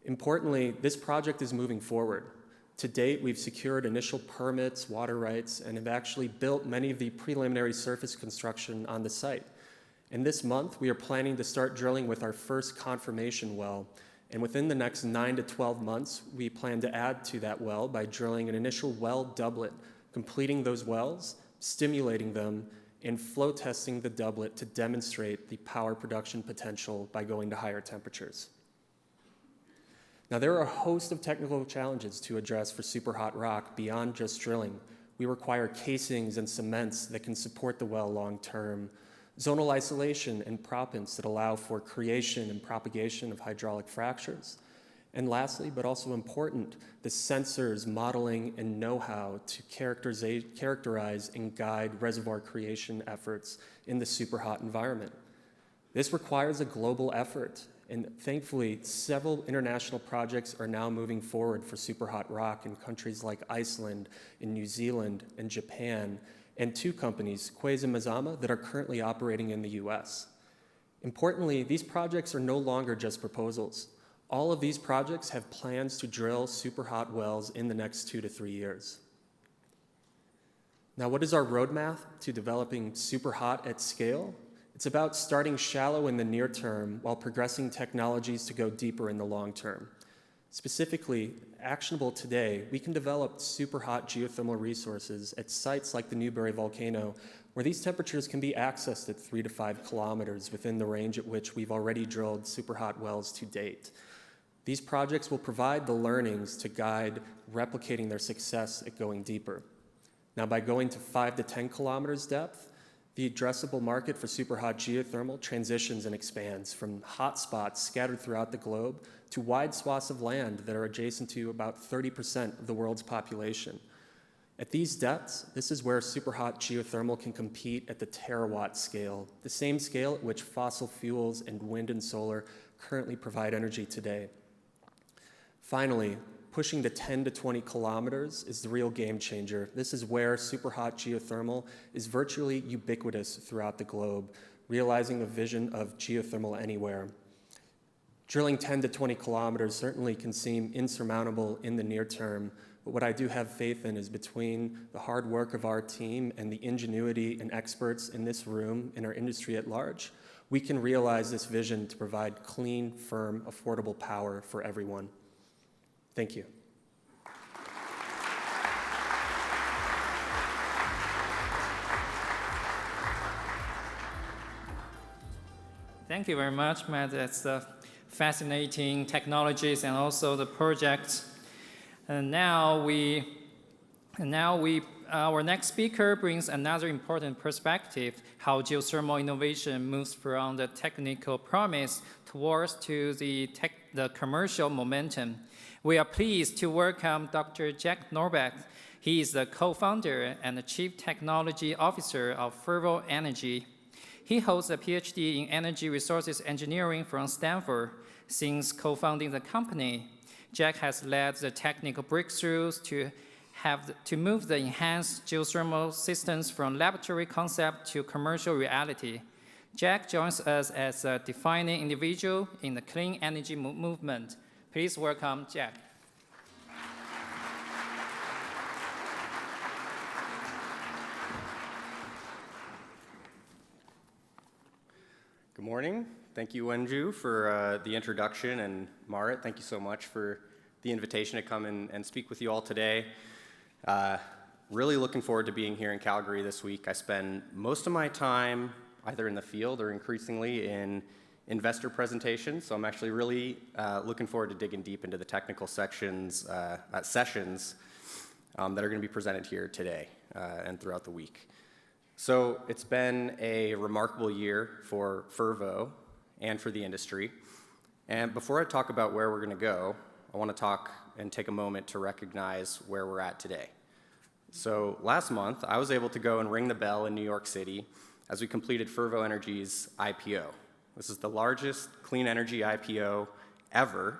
Importantly, this project is moving forward. To date, we've secured initial permits, water rights, and have actually built many of the preliminary surface construction on the site. And this month, we are planning to start drilling with our first confirmation well. And within the next 9 to 12 months, we plan to add to that well by drilling an initial well doublet, completing those wells, stimulating them, and flow testing the doublet to demonstrate the power production potential by going to higher temperatures. Now, there are a host of technical challenges to address for super hot rock beyond just drilling. We require casings and cements that can support the well long term, zonal isolation and proppants that allow for creation and propagation of hydraulic fractures. And lastly, but also important, the sensors, modeling, and know-how to characterize and guide reservoir creation efforts in the super hot environment. This requires a global effort, and thankfully, several international projects are now moving forward for super hot rock in countries like Iceland, in New Zealand, and Japan, and 2 companies, Quaise and Mazama, that are currently operating in the US. Importantly, these projects are no longer just proposals. All of these projects have plans to drill super hot wells in the next 2 to 3 years. Now, what is our roadmap to developing super hot at scale? It's about starting shallow in the near term while progressing technologies to go deeper in the long term. Specifically, actionable today, we can develop super hot geothermal resources at sites like the Newberry volcano, where these temperatures can be accessed at 3 to 5 kilometers within the range at which we've already drilled super hot wells to date. These projects will provide the learnings to guide replicating their success at going deeper. Now, by going to 5 to 10 kilometers depth, the addressable market for super hot geothermal transitions and expands from hot spots scattered throughout the globe to wide swaths of land that are adjacent to about 30% of the world's population. At these depths, this is where super hot geothermal can compete at the terawatt scale, the same scale at which fossil fuels and wind and solar currently provide energy today. Finally, pushing to 10 to 20 kilometers is the real game changer. This is where super hot geothermal is virtually ubiquitous throughout the globe, realizing the vision of geothermal anywhere. Drilling 10 to 20 kilometers certainly can seem insurmountable in the near term, but what I do have faith in is between the hard work of our team and the ingenuity and experts in this room, in our industry at large, we can realize this vision to provide clean, firm, affordable power for everyone. Thank you. Thank you very much, Matt. That's fascinating technologies and also the projects. And our next speaker brings another important perspective, how geothermal innovation moves from the technical promise towards to the commercial momentum. We are pleased to welcome Dr. Jack Norbeck. He is the co-founder and the chief technology officer of Fervo Energy. He holds a PhD in energy resources engineering from Stanford. Since co-founding the company, Jack has led the technical breakthroughs to move the enhanced geothermal systems from laboratory concept to commercial reality. Jack joins us as a defining individual in the clean energy movement. Please welcome Jack. Good morning. Thank you, Wenju, for the introduction, and Marit, thank you so much for the invitation to come and speak with you all today. Really looking forward to being here in Calgary this week. I spend most of my time either in the field or increasingly in investor presentation, so I'm actually really looking forward to digging deep into the technical sessions that are going to be presented here today and throughout the week. So it's been a remarkable year for Fervo and for the industry. And before I talk about where we're going to go, I want to talk and take a moment to recognize where we're at today. So last month, I was able to go and ring the bell in New York City as we completed Fervo Energy's IPO. This is the largest clean energy IPO ever.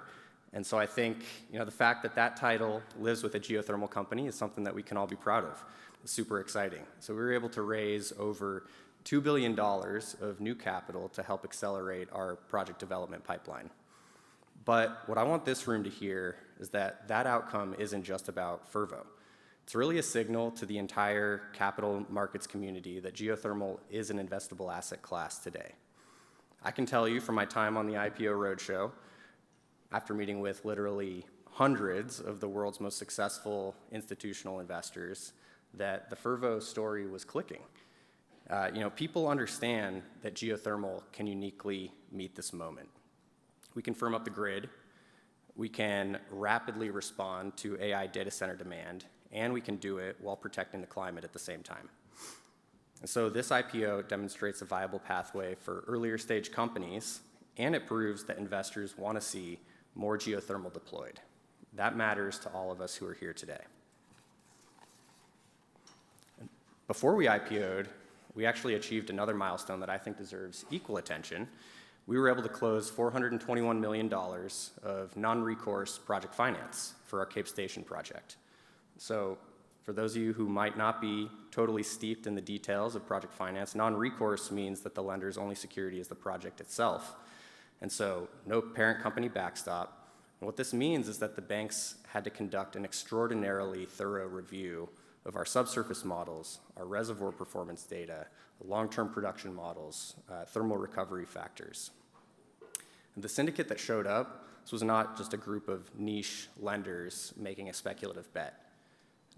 And so I think the fact that that title lives with a geothermal company is something that we can all be proud of. It's super exciting. So we were able to raise over $2 billion of new capital to help accelerate our project development pipeline. But what I want this room to hear is that that outcome isn't just about Fervo. It's really a signal to the entire capital markets community that geothermal is an investable asset class today. I can tell you from my time on the IPO roadshow, after meeting with literally hundreds of the world's most successful institutional investors, that the Fervo story was clicking. People understand that geothermal can uniquely meet this moment. We can firm up the grid, we can rapidly respond to AI data center demand, and we can do it while protecting the climate at the same time. And so this IPO demonstrates a viable pathway for earlier stage companies, and it proves that investors want to see more geothermal deployed. That matters to all of us who are here today. Before we IPO'd, we actually achieved another milestone that I think deserves equal attention. We were able to close $421 million of non-recourse project finance for our Cape Station project. So for those of you who might not be totally steeped in the details of project finance, non-recourse means that the lender's only security is the project itself. And so no parent company backstop. And what this means is that the banks had to conduct an extraordinarily thorough review of our subsurface models, our reservoir performance data, long-term production models, thermal recovery factors. And the syndicate that showed up, this was not just a group of niche lenders making a speculative bet.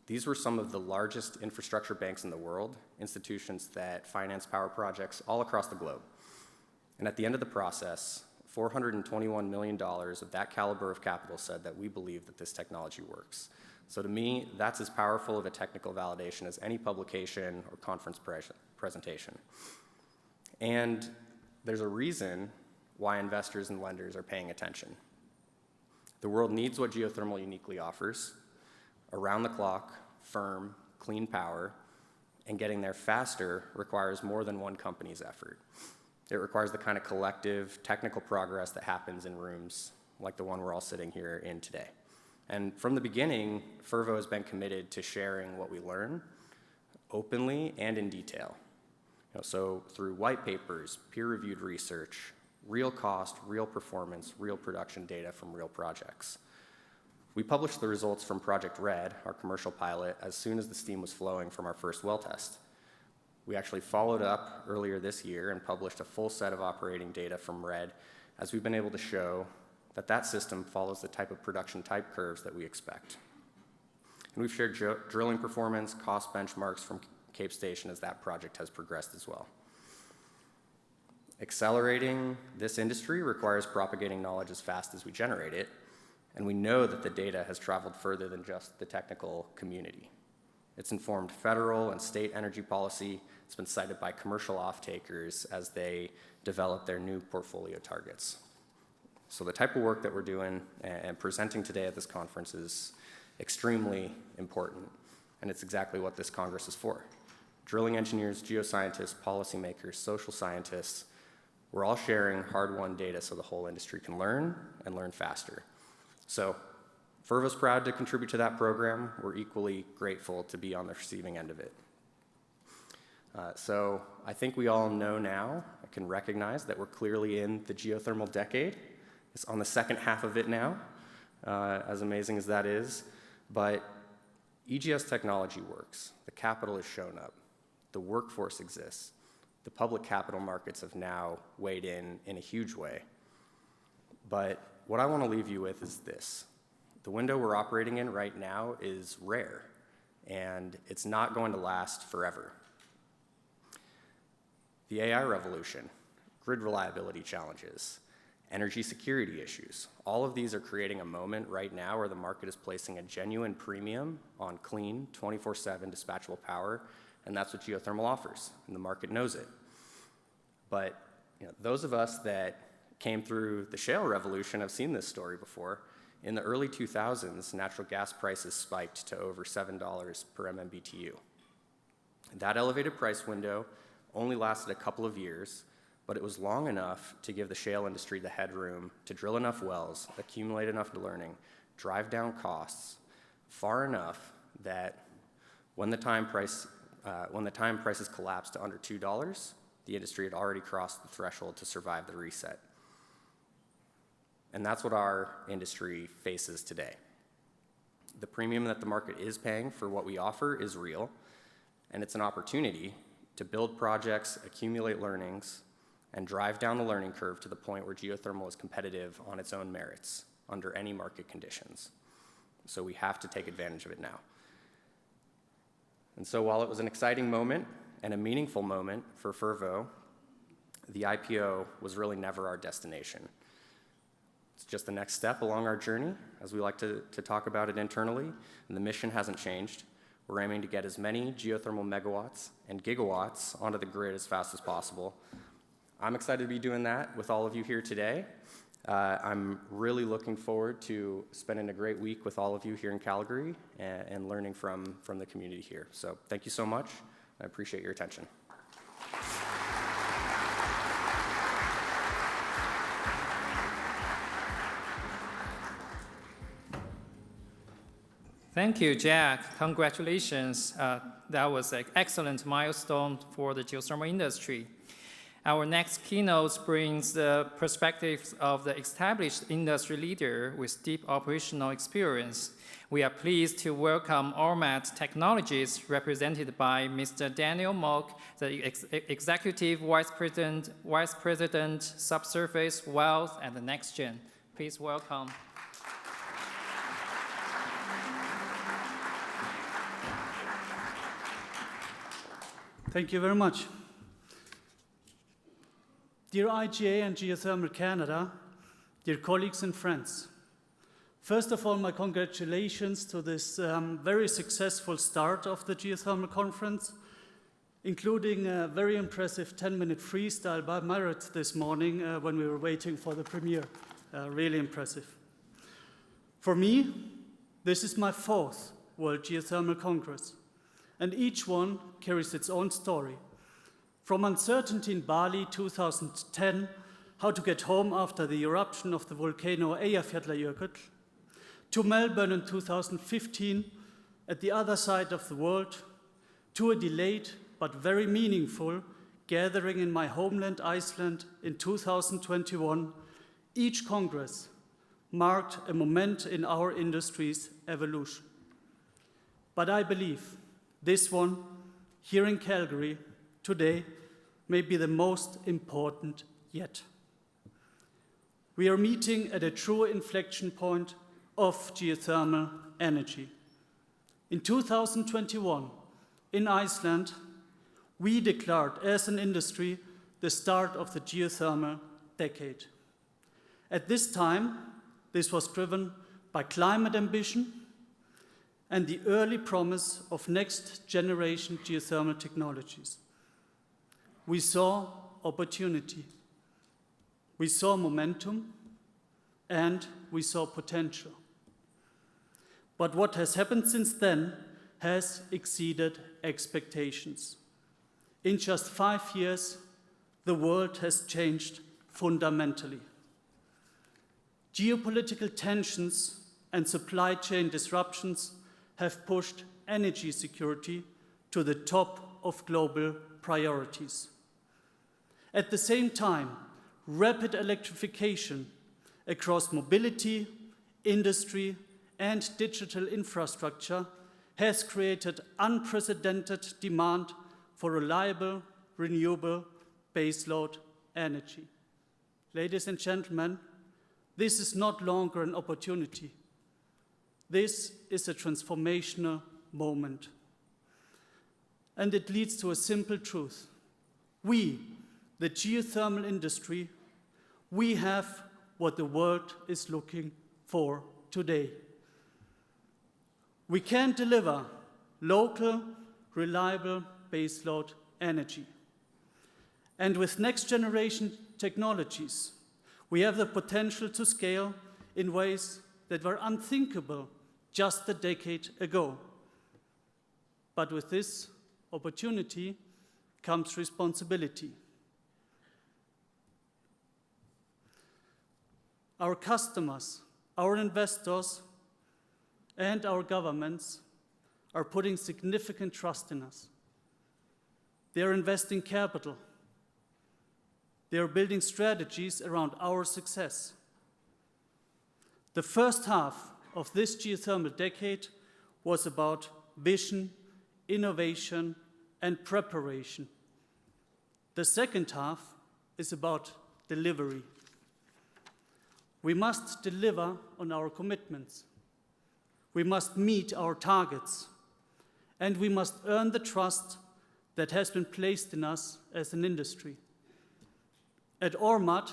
These were some of the largest infrastructure banks in the world, institutions that finance power projects all across the globe. And at the end of the process, $421 million of that caliber of capital said that we believe that this technology works. So to me, that's as powerful of a technical validation as any publication or conference presentation. And there's a reason why investors and lenders are paying attention. The world needs what geothermal uniquely offers: around the clock, firm, clean power, and getting there faster requires more than one company's effort. It requires the kind of collective technical progress that happens in rooms like the one we're all sitting here in today. And from the beginning, Fervo has been committed to sharing what we learn openly and in detail. So through white papers, peer-reviewed research, real cost, real performance, real production data from real projects. We published the results from Project Red, our commercial pilot, as soon as the steam was flowing from our first well test. We actually followed up earlier this year and published a full set of operating data from Red, as we've been able to show that that system follows the type of production type curves that we expect. And we've shared drilling performance, cost benchmarks from Cape Station as that project has progressed as well. Accelerating this industry requires propagating knowledge as fast as we generate it, and we know that the data has traveled further than just the technical community. It's informed federal and state energy policy. It's been cited by commercial off-takers as they develop their new portfolio targets. So the type of work that we're doing and presenting today at this conference is extremely important, and it's exactly what this Congress is for. Drilling engineers, geoscientists, policymakers, social scientists, we're all sharing hard-won data so the whole industry can learn and learn faster. So Fervo's proud to contribute to that program. We're equally grateful to be on the receiving end of it. So I think we all know now, I can recognize that we're clearly in the geothermal decade. It's on the second half of it now, as amazing as that is. But EGS technology works. The capital has shown up. The workforce exists. The public capital markets have now weighed in a huge way. But what I want to leave you with is this. The window we're operating in right now is rare, and it's not going to last forever. The AI revolution, grid reliability challenges, energy security issues. All of these are creating a moment right now where the market is placing a genuine premium on clean, 24/7 dispatchable power, and that's what geothermal offers, and the market knows it. But those of us that came through the shale revolution have seen this story before. In the early 2000s, natural gas prices spiked to over $7 per MMBTU. That elevated price window only lasted a couple of years, but it was long enough to give the shale industry the headroom to drill enough wells, accumulate enough learning, drive down costs far enough that when the time prices collapsed to under $2, the industry had already crossed the threshold to survive the reset. And that's what our industry faces today. The premium that the market is paying for what we offer is real, and it's an opportunity to build projects, accumulate learnings, and drive down the learning curve to the point where geothermal is competitive on its own merits under any market conditions. So we have to take advantage of it now. And so while it was an exciting moment and a meaningful moment for Fervo, the IPO was really never our destination. It's just the next step along our journey, as we like to talk about it internally, and the mission hasn't changed. We're aiming to get as many geothermal megawatts and gigawatts onto the grid as fast as possible. I'm excited to be doing that with all of you here today. I'm really looking forward to spending a great week with all of you here in Calgary and learning from the community here. So thank you so much. I appreciate your attention. Thank you, Jack. Congratulations. That was an excellent milestone for the geothermal industry. Our next keynote brings the perspectives of the established industry leader with deep operational experience. We are pleased to welcome Ormat Technologies, represented by Mr. Daniel Moelk, the Executive Vice President, Subsurface, Wealth, and the NextGen. Please welcome. Thank you very much. Dear IGA and Geothermal Canada, dear colleagues and friends, first of all, my congratulations to this very successful start of the Geothermal Conference, including a very impressive 10-minute freestyle by Merit this morning when we were waiting for the premiere. Really impressive. For me, this is my 4th World Geothermal Congress, and each one carries its own story. From uncertainty in Bali 2010, how to get home after the eruption of the volcano Eyjafjallajökull, to Melbourne in 2015, at the other side of the world, to a delayed but very meaningful gathering in my homeland Iceland in 2021, each Congress marked a moment in our industry's evolution. But I believe this one, here in Calgary, today, may be the most important yet. We are meeting at a true inflection point of geothermal energy. In 2021, in Iceland, we declared as an industry the start of the geothermal decade. At this time, this was driven by climate ambition and the early promise of next-generation geothermal technologies. We saw opportunity, we saw momentum, and we saw potential. But what has happened since then has exceeded expectations. In just 5 years, the world has changed fundamentally. Geopolitical tensions and supply chain disruptions have pushed energy security to the top of global priorities. At the same time, rapid electrification across mobility, industry, and digital infrastructure has created unprecedented demand for reliable, renewable baseload energy. Ladies and gentlemen, this is not longer an opportunity. This is a transformational moment. And it leads to a simple truth. We, the geothermal industry, we have what the world is looking for today. We can deliver local, reliable baseload energy. And with next-generation technologies, we have the potential to scale in ways that were unthinkable just a decade ago. But with this opportunity comes responsibility. Our customers, our investors, and our governments are putting significant trust in us. They are investing capital. They are building strategies around our success. The first half of this geothermal decade was about vision, innovation, and preparation. The second half is about delivery. We must deliver on our commitments. We must meet our targets. And we must earn the trust that has been placed in us as an industry. At Ormat,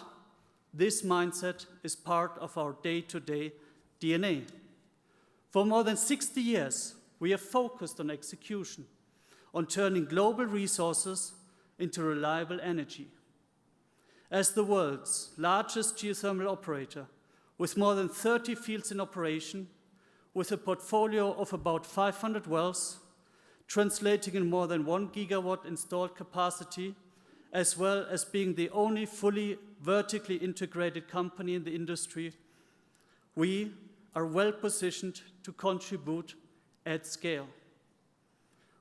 this mindset is part of our day-to-day DNA. For more than 60 years, we have focused on execution, on turning global resources into reliable energy. As the world's largest geothermal operator, with more than 30 fields in operation, with a portfolio of about 500 wells, translating in more than 1 gigawatt installed capacity, as well as being the only fully vertically integrated company in the industry, we are well positioned to contribute at scale.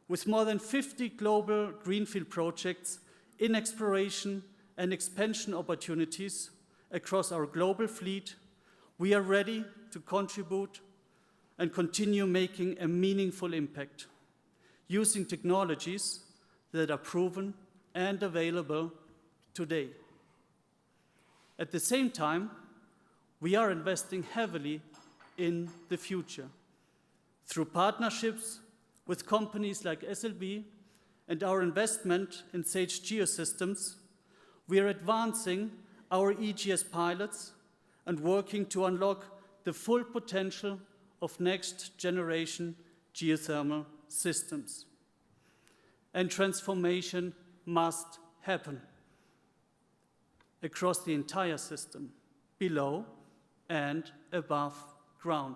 With more than 50 global greenfield projects in exploration and expansion opportunities across our global fleet, we are ready to contribute and continue making a meaningful impact, using technologies that are proven and available today. At the same time, we are investing heavily in the future. Through partnerships with companies like SLB and our investment in Sage Geosystems, we are advancing our EGS pilots and working to unlock the full potential of next-generation geothermal systems. And transformation must happen across the entire system, below and above ground.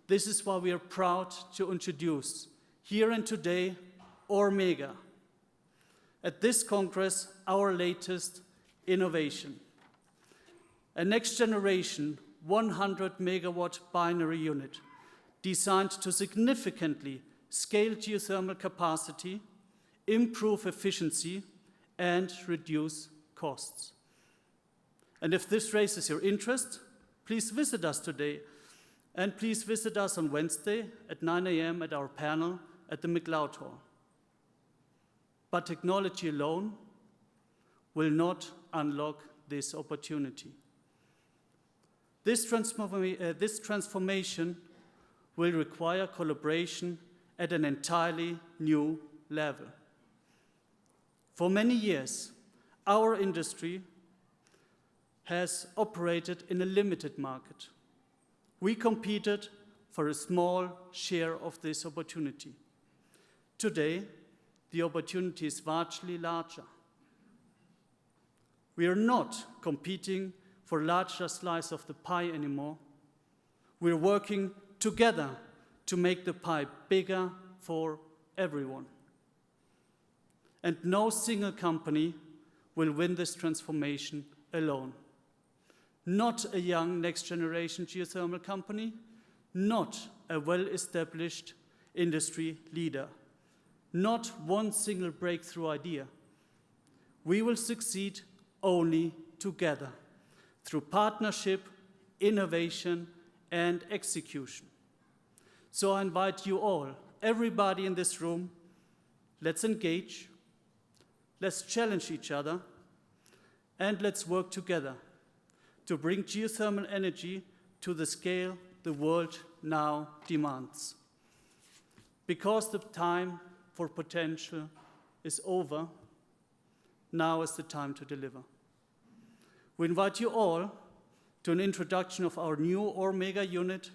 This is why we are proud to introduce here and today Ormega. At this Congress, our latest innovation. A next-generation 100 megawatt binary unit designed to significantly scale geothermal capacity, improve efficiency, and reduce costs. And if this raises your interest, please visit us today, and please visit us on Wednesday at 9 a.m. at our panel at the McLeod Hall. But technology alone will not unlock this opportunity. This transformation will require collaboration at an entirely new level. For many years, our industry has operated in a limited market. We competed for a small share of this opportunity. Today, the opportunity is vastly larger. We are not competing for a larger slice of the pie anymore. We're working together to make the pie bigger for everyone. And no single company will win this transformation alone. Not a young next-generation geothermal company, not a well-established industry leader, not one single breakthrough idea. We will succeed only together, through partnership, innovation, and execution. So I invite you all, everybody in this room, let's engage, let's challenge each other, and let's work together to bring geothermal energy to the scale the world now demands. Because the time for potential is over, now is the time to deliver. We invite you all to an introduction of our new Ormega unit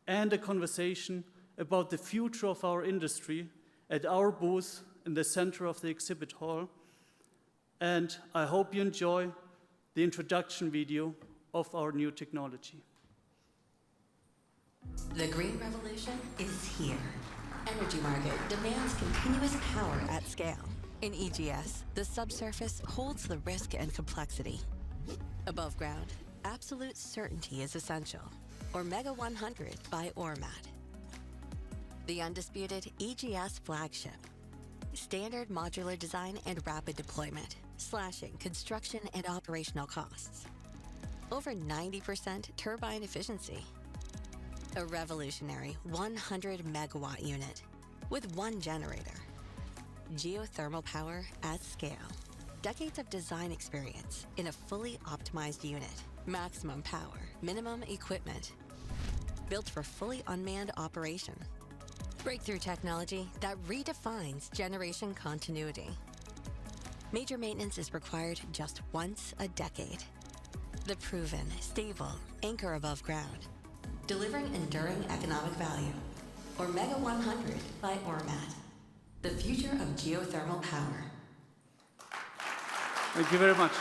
and a conversation about the future of our industry at our booth in the center of the exhibit hall. And I hope you enjoy the introduction video of our new technology. The green revolution is here. Energy market demands continuous power at scale. In EGS, the subsurface holds the risk and complexity. Above ground, absolute certainty is essential. Ormega 100 by Ormat. The undisputed EGS flagship. Standard modular design and rapid deployment, slashing construction and operational costs. Over 90% turbine efficiency. A revolutionary 100 megawatt unit with one generator. Geothermal power at scale. Decades of design experience in a fully optimized unit. Maximum power, minimum equipment. Built for fully unmanned operation. Breakthrough technology that redefines generation continuity. Major maintenance is required just once a decade. The proven, stable anchor above ground. Delivering enduring economic value. Ormega 100 by Ormat. The future of geothermal power. Thank you very much.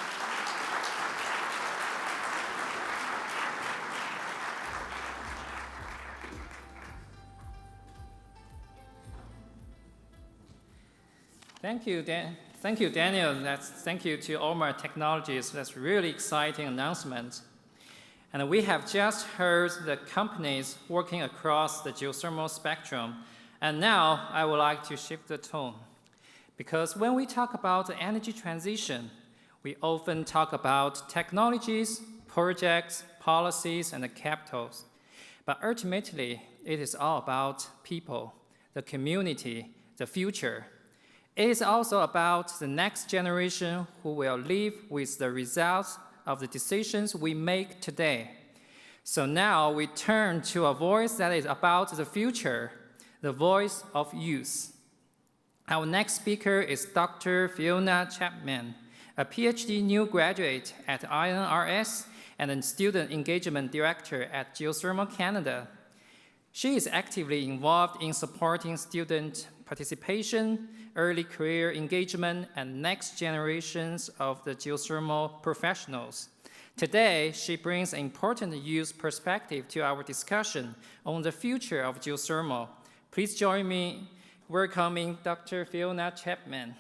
Thank you, Daniel. Thank you to Ormat Technologies. That's really exciting announcement. And we have just heard the companies working across the geothermal spectrum. And now I would like to shift the tone. Because when we talk about the energy transition, we often talk about technologies, projects, policies, and the capitals. But ultimately, it is all about people, the community, the future. It is also about the next generation who will live with the results of the decisions we make today. So now we turn to a voice that is about the future, the voice of youth. Our next speaker is Dr. Fiona Chapman, a PhD new graduate at INRS and a student engagement director at Geothermal Canada. She is actively involved in supporting student participation, early career engagement, and next generations of the geothermal professionals. Today, she brings an important youth perspective to our discussion on the future of geothermal. Please join me welcoming Dr. Fiona Chapman.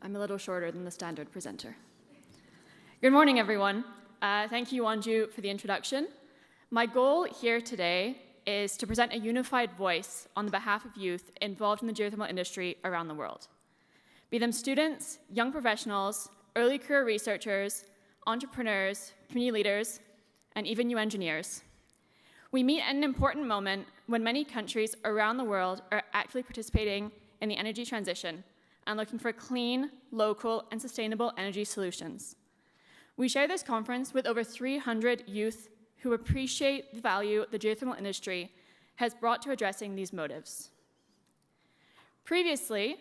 I'm a little shorter than the standard presenter. Good morning, everyone. Thank you, Wanju, for the introduction. My goal here today is to present a unified voice on the behalf of youth involved in the geothermal industry around the world. Be them students, young professionals, early career researchers, entrepreneurs, community leaders, and even you engineers. We meet at an important moment when many countries around the world are actively participating in the energy transition and looking for clean, local, and sustainable energy solutions. We share this conference with over 300 youth who appreciate the value the geothermal industry has brought to addressing these motives. Previously,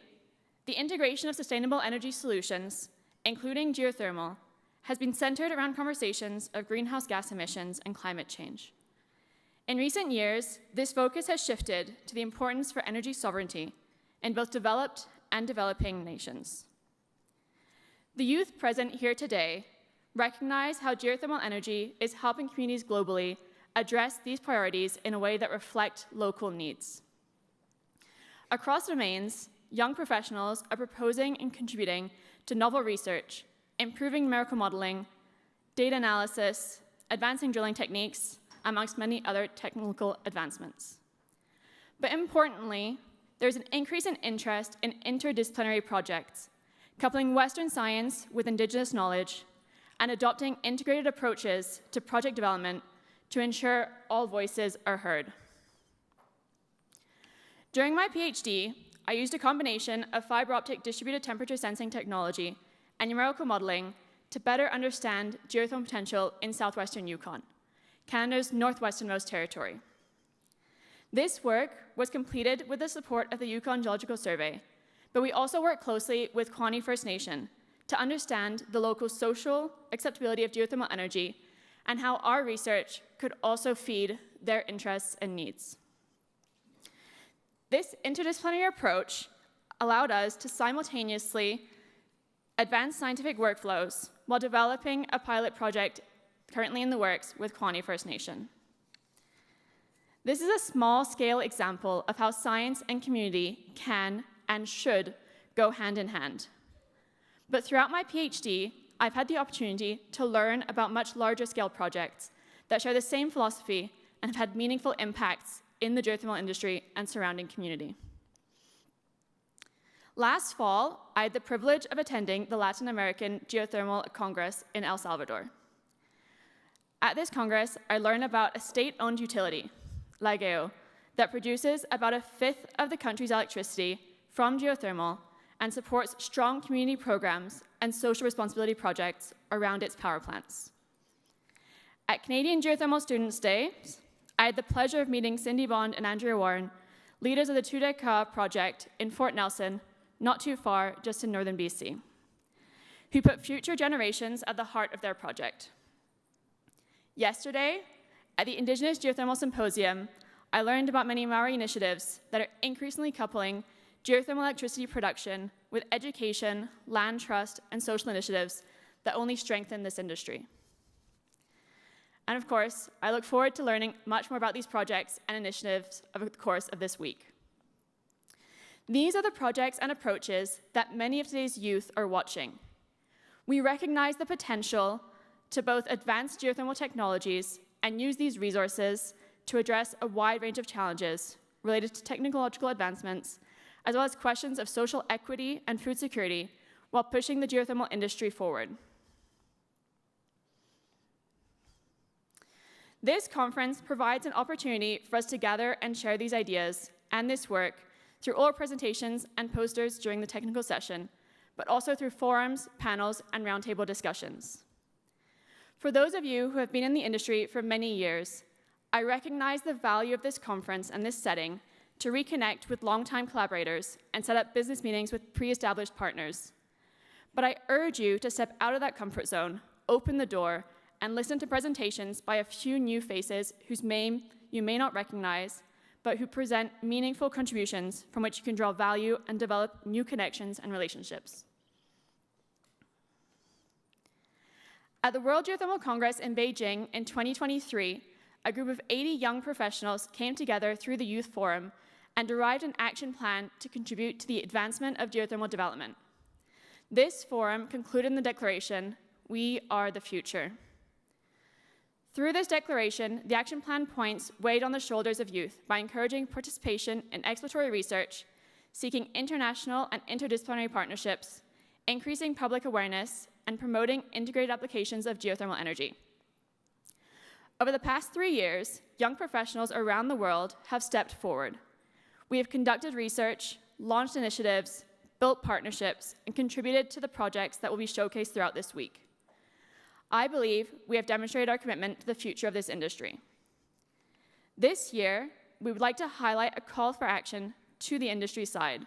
the integration of sustainable energy solutions, including geothermal, has been centered around conversations of greenhouse gas emissions and climate change. In recent years, this focus has shifted to the importance for energy sovereignty in both developed and developing nations. The youth present here today recognize how geothermal energy is helping communities globally address these priorities in a way that reflect local needs. Across domains, young professionals are proposing and contributing to novel research, improving numerical modeling, data analysis, advancing drilling techniques, amongst many other technical advancements. But importantly, there's an increase in interest in interdisciplinary projects, coupling Western science with Indigenous knowledge and adopting integrated approaches to project development to ensure all voices are heard. During my PhD, I used a combination of fiber optic distributed temperature sensing technology and numerical modeling to better understand geothermal potential in southwestern Yukon, Canada's northwesternmost territory. This work was completed with the support of the Yukon Geological Survey, but we also worked closely with Quaise First Nation to understand the local social acceptability of geothermal energy and how our research could also feed their interests and needs. This interdisciplinary approach allowed us to simultaneously advance scientific workflows while developing a pilot project currently in the works with Quaise First Nation. This is a small-scale example of how science and community can and should go hand in hand. But throughout my PhD, I've had the opportunity to learn about much larger-scale projects that share the same philosophy and have had meaningful impacts in the geothermal industry and surrounding community. Last fall, I had the privilege of attending the Latin American Geothermal Congress in El Salvador. At this Congress, I learned about a state-owned utility, Lageo, that produces about a fifth of the country's electricity from geothermal and supports strong community programs and social responsibility projects around its power plants. At Canadian Geothermal Students' Day, I had the pleasure of meeting Cindy Bond and Andrea Warren, leaders of the Tudeka project in Fort Nelson, not too far, just in northern BC, who put future generations at the heart of their project. Yesterday, at the Indigenous Geothermal Symposium, I learned about many Maori initiatives that are increasingly coupling geothermal electricity production with education, land trust, and social initiatives that only strengthen this industry. And of course, I look forward to learning much more about these projects and initiatives over the course of this week. These are the projects and approaches that many of today's youth are watching. We recognize the potential to both advance geothermal technologies and use these resources to address a wide range of challenges related to technological advancements, as well as questions of social equity and food security, while pushing the geothermal industry forward. This conference provides an opportunity for us to gather and share these ideas and this work through oral presentations and posters during the technical session, but also through forums, panels, and roundtable discussions. For those of you who have been in the industry for many years, I recognize the value of this conference and this setting to reconnect with longtime collaborators and set up business meetings with pre-established partners. But I urge you to step out of that comfort zone, open the door, and listen to presentations by a few new faces whose name you may not recognize, but who present meaningful contributions from which you can draw value and develop new connections and relationships. At the World Geothermal Congress in Beijing in 2023, a group of 80 young professionals came together through the Youth Forum and derived an action plan to contribute to the advancement of geothermal development. This forum concluded in the declaration, "We are the future." Through this declaration, the action plan points weighed on the shoulders of youth by encouraging participation in exploratory research, seeking international and interdisciplinary partnerships, increasing public awareness, and promoting integrated applications of geothermal energy. Over the past 3 years, young professionals around the world have stepped forward. We have conducted research, launched initiatives, built partnerships, and contributed to the projects that will be showcased throughout this week. I believe we have demonstrated our commitment to the future of this industry. This year, we would like to highlight a call for action to the industry side,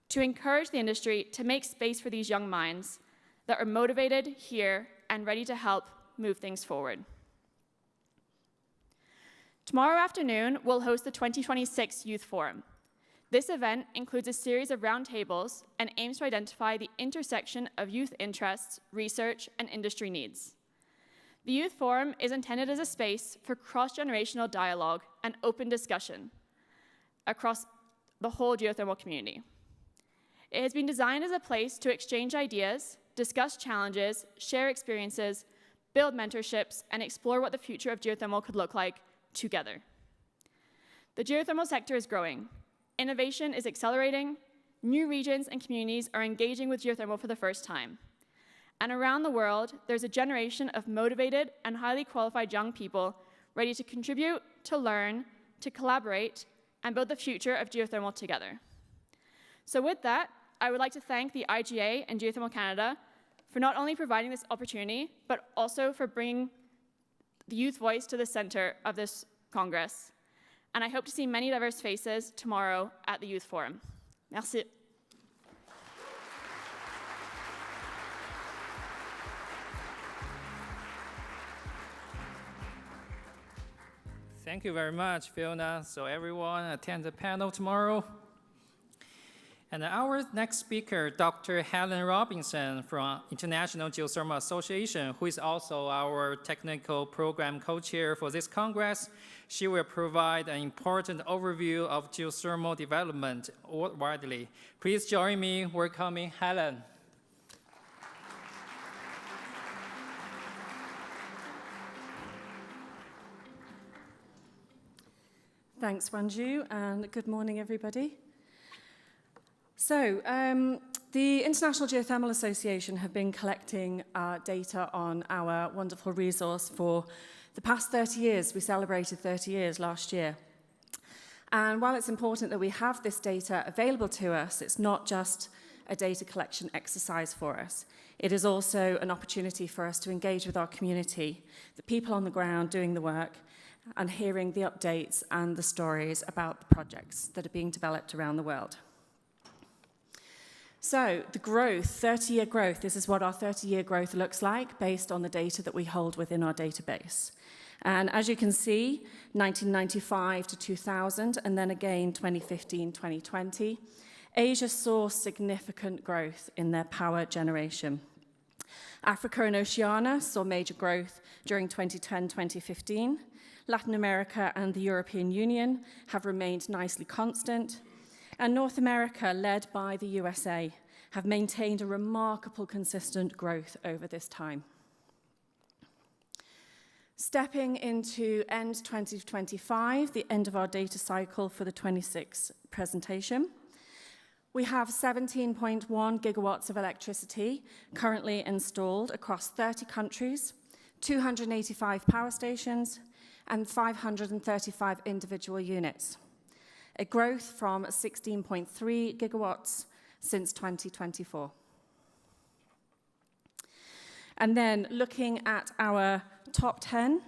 to encourage the industry to make space for these young minds that are motivated here and ready to help move things forward. Tomorrow afternoon, we'll host the 2026 Youth Forum. This event includes a series of roundtables and aims to identify the intersection of youth interests, research, and industry needs. The Youth Forum is intended as a space for cross-generational dialogue and open discussion across the whole geothermal community. It has been designed as a place to exchange ideas, discuss challenges, share experiences, build mentorships, and explore what the future of geothermal could look like together. The geothermal sector is growing. Innovation is accelerating. New regions and communities are engaging with geothermal for the first time. And around the world, there's a generation of motivated and highly qualified young people ready to contribute, to learn, to collaborate, and build the future of geothermal together. So with that, I would like to thank the IGA and Geothermal Canada for not only providing this opportunity, but also for bringing the youth voice to the center of this Congress. and I hope to see many diverse faces tomorrow at the Youth Forum. Merci. Thank you very much, Fiona. So everyone attend the panel tomorrow. And our next speaker, Dr. Helen Robinson from International Geothermal Association, who is also our technical program co-chair for this Congress. She will provide an important overview of geothermal development worldwide. Please join me welcoming Helen. Thanks, Wanju, and good morning, everybody. So, the International Geothermal Association have been collecting data on our wonderful resource for the past 30 years. We celebrated 30 years last year. And while it's important that we have this data available to us, it's not just a data collection exercise for us. It is also an opportunity for us to engage with our community, the people on the ground doing the work, and hearing the updates and the stories about the projects that are being developed around the world. So the growth, 30-year growth, this is what our 30-year growth looks like based on the data that we hold within our database. And as you can see, 1995 to 2000, and then again 2015, 2020, Asia saw significant growth in their power generation. Africa and Oceania saw major growth during 2010, 2015. Latin America and the European Union have remained nicely constant, and North America, led by the USA, have maintained a remarkable consistent growth over this time. Stepping into end 2025, the end of our data cycle for the 26 presentation, we have 17.1 gigawatts of electricity currently installed across 30 countries, 285 power stations, and 535 individual units, a growth from 16.3 gigawatts since 2024. And then looking at our top 10,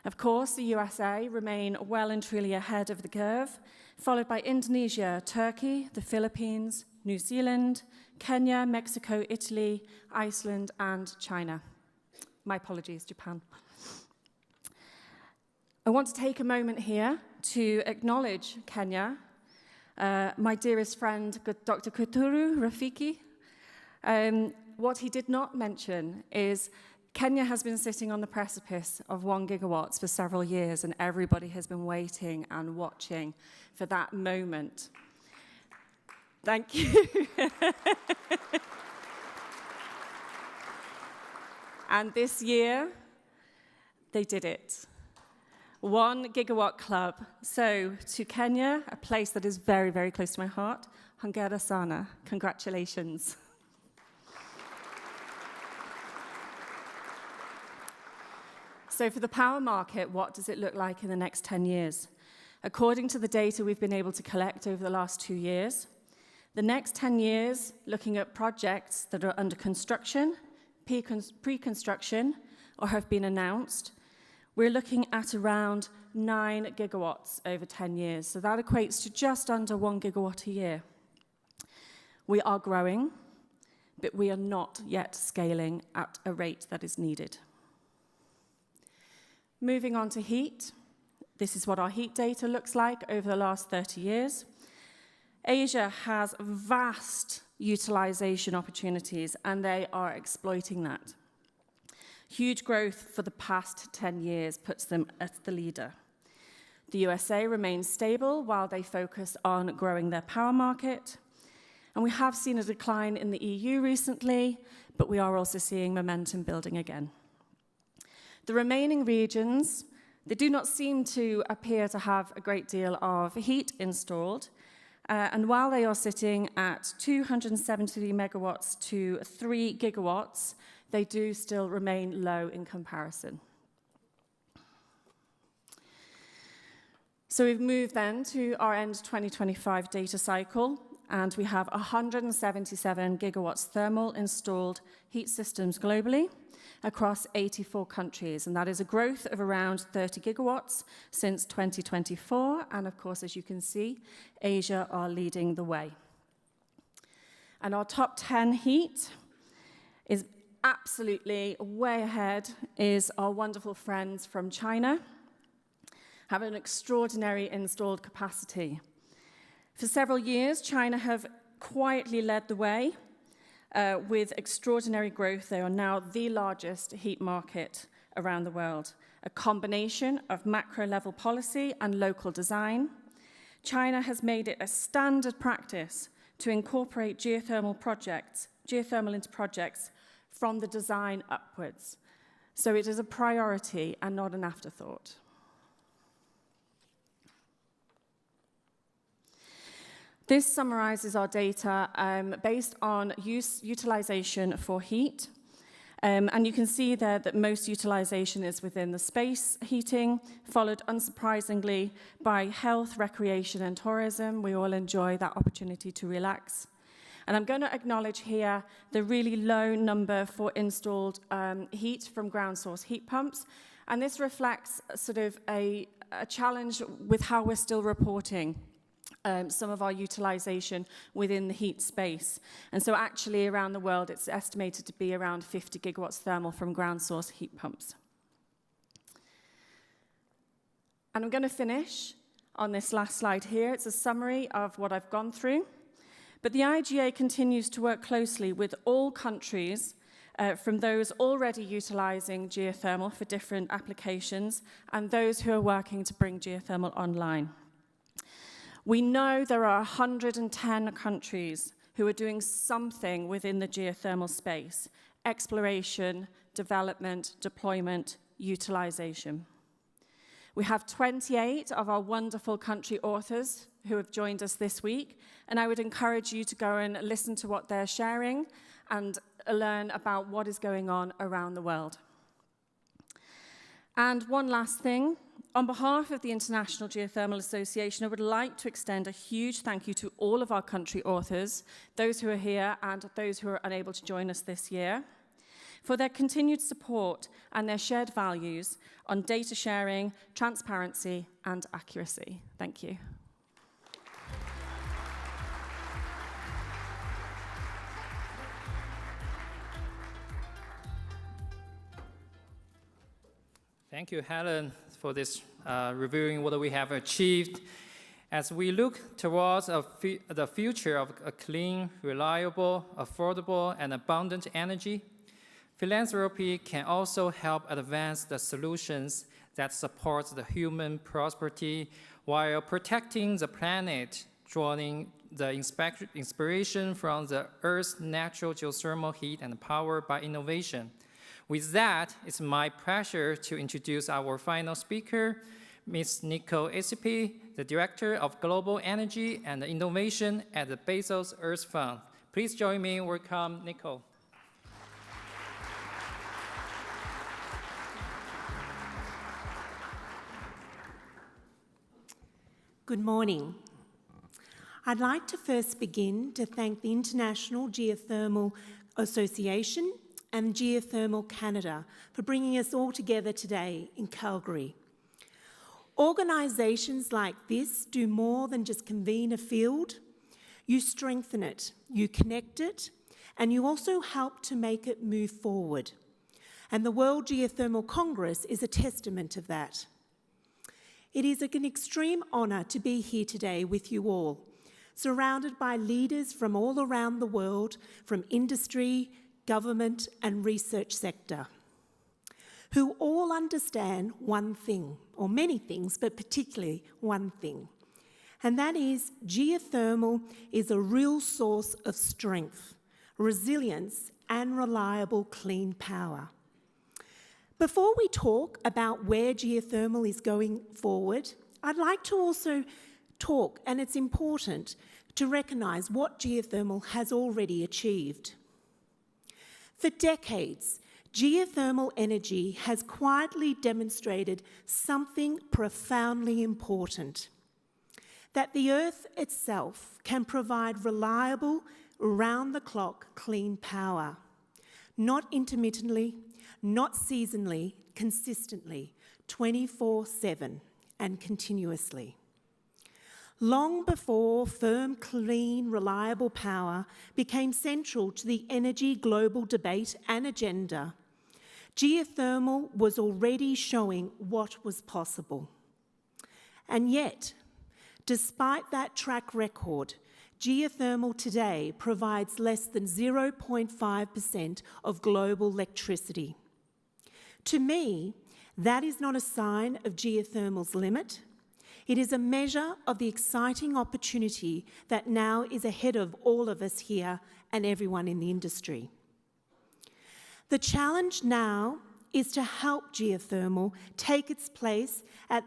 of course, the USA remain well and truly ahead of the curve, followed by Indonesia, Turkey, the Philippines, New Zealand, Kenya, Mexico, Italy, Iceland, and China. My apologies, Japan. I want to take a moment here to acknowledge Kenya, my dearest friend, Dr. Kuturu Rafiki. What he did not mention is Kenya has been sitting on the precipice of 1 gigawatt for several years, and everybody has been waiting and watching for that moment. Thank you. And this year, they did it. 1 gigawatt club. So to Kenya, a place that is very, very close to my heart, Hongera sana, congratulations. So for the power market, what does it look like in the next 10 years? According to the data we've been able to collect over the last 2 years, the next 10 years, looking at projects that are under construction, pre-construction, or have been announced, we're looking at around 9 gigawatts over 10 years. So that equates to just under 1 gigawatt a year. We are growing, but we are not yet scaling at a rate that is needed. Moving on to heat. This is what our heat data looks like over the last 30 years. Asia has vast utilization opportunities, and they are exploiting that. Huge growth for the past 10 years puts them as the leader. The USA remains stable while they focus on growing their power market. And we have seen a decline in the EU recently, but we are also seeing momentum building again. The remaining regions, they do not seem to appear to have a great deal of heat installed. And while they are sitting at 273 megawatts to 3 gigawatts, they do still remain low in comparison. So we've moved then to our end 2025 data cycle, and we have 177 gigawatts thermal installed heat systems globally, across 84 countries, and that is a growth of around 30 gigawatts since 2024. And of course, as you can see, Asia are leading the way. And our top 10 heat is absolutely way ahead is our wonderful friends from China, have an extraordinary installed capacity. For several years, China have quietly led the way with extraordinary growth. They are now the largest heat market around the world, a combination of macro-level policy and local design. China has made it a standard practice to incorporate geothermal into projects from the design upwards. So it is a priority and not an afterthought. This summarizes our data based on utilization for heat. And you can see there that most utilization is within the space heating, followed unsurprisingly by health, recreation, and tourism. We all enjoy that opportunity to relax. And I'm going to acknowledge here the really low number for installed heat from ground source heat pumps. And this reflects sort of a challenge with how we're still reporting some of our utilization within the heat space. And so actually around the world, it's estimated to be around 50 gigawatts thermal from ground source heat pumps. And I'm going to finish on this last slide here. It's a summary of what I've gone through. But the IGA continues to work closely with all countries, from those already utilizing geothermal for different applications and those who are working to bring geothermal online. We know there are 110 countries who are doing something within the geothermal space: exploration, development, deployment, utilization. We have 28 of our wonderful country authors who have joined us this week, and I would encourage you to go and listen to what they're sharing and learn about what is going on around the world. And one last thing. On behalf of the International Geothermal Association, I would like to extend a huge thank you to all of our country authors, those who are here and those who are unable to join us this year, for their continued support and their shared values on data sharing, transparency, and accuracy. Thank you. Thank you, Helen, for this reviewing what we have achieved. As we look towards the future of a clean, reliable, affordable, and abundant energy, philanthropy can also help advance the solutions that support the human prosperity while protecting the planet, drawing the inspiration from the Earth's natural geothermal heat and power by innovation. With that, it's my pleasure to introduce our final speaker, Ms. Nicole Esipi, the Director of Global Energy and Innovation at the Bezos Earth Fund. Please join me in welcome Nicole. Good morning. I'd like to first begin to thank the International Geothermal Association and Geothermal Canada for bringing us all together today in Calgary. Organisations like this do more than just convene a field. You strengthen it, you connect it, and you also help to make it move forward. And the World Geothermal Congress is a testament of that. It is an extreme honour to be here today with you all, surrounded by leaders from all around the world, from industry, government and research sector, who all understand one thing, or many things, but particularly one thing, and that is geothermal is a real source of strength, resilience and reliable clean power. Before we talk about where geothermal is going forward, I'd like to also talk, and it's important to recognise what geothermal has already achieved. For decades, geothermal energy has quietly demonstrated something profoundly important: that the Earth itself can provide reliable, round-the-clock clean power, not intermittently, not seasonally, consistently, 24/7 and continuously. Long before firm, clean, reliable power became central to the energy global debate and agenda, geothermal was already showing what was possible. And yet, despite that track record, geothermal today provides less than 0.5% of global electricity. To me, that is not a sign of geothermal's limit. It is a measure of the exciting opportunity that now is ahead of all of us here and everyone in the industry. The challenge now is to help geothermal take its place at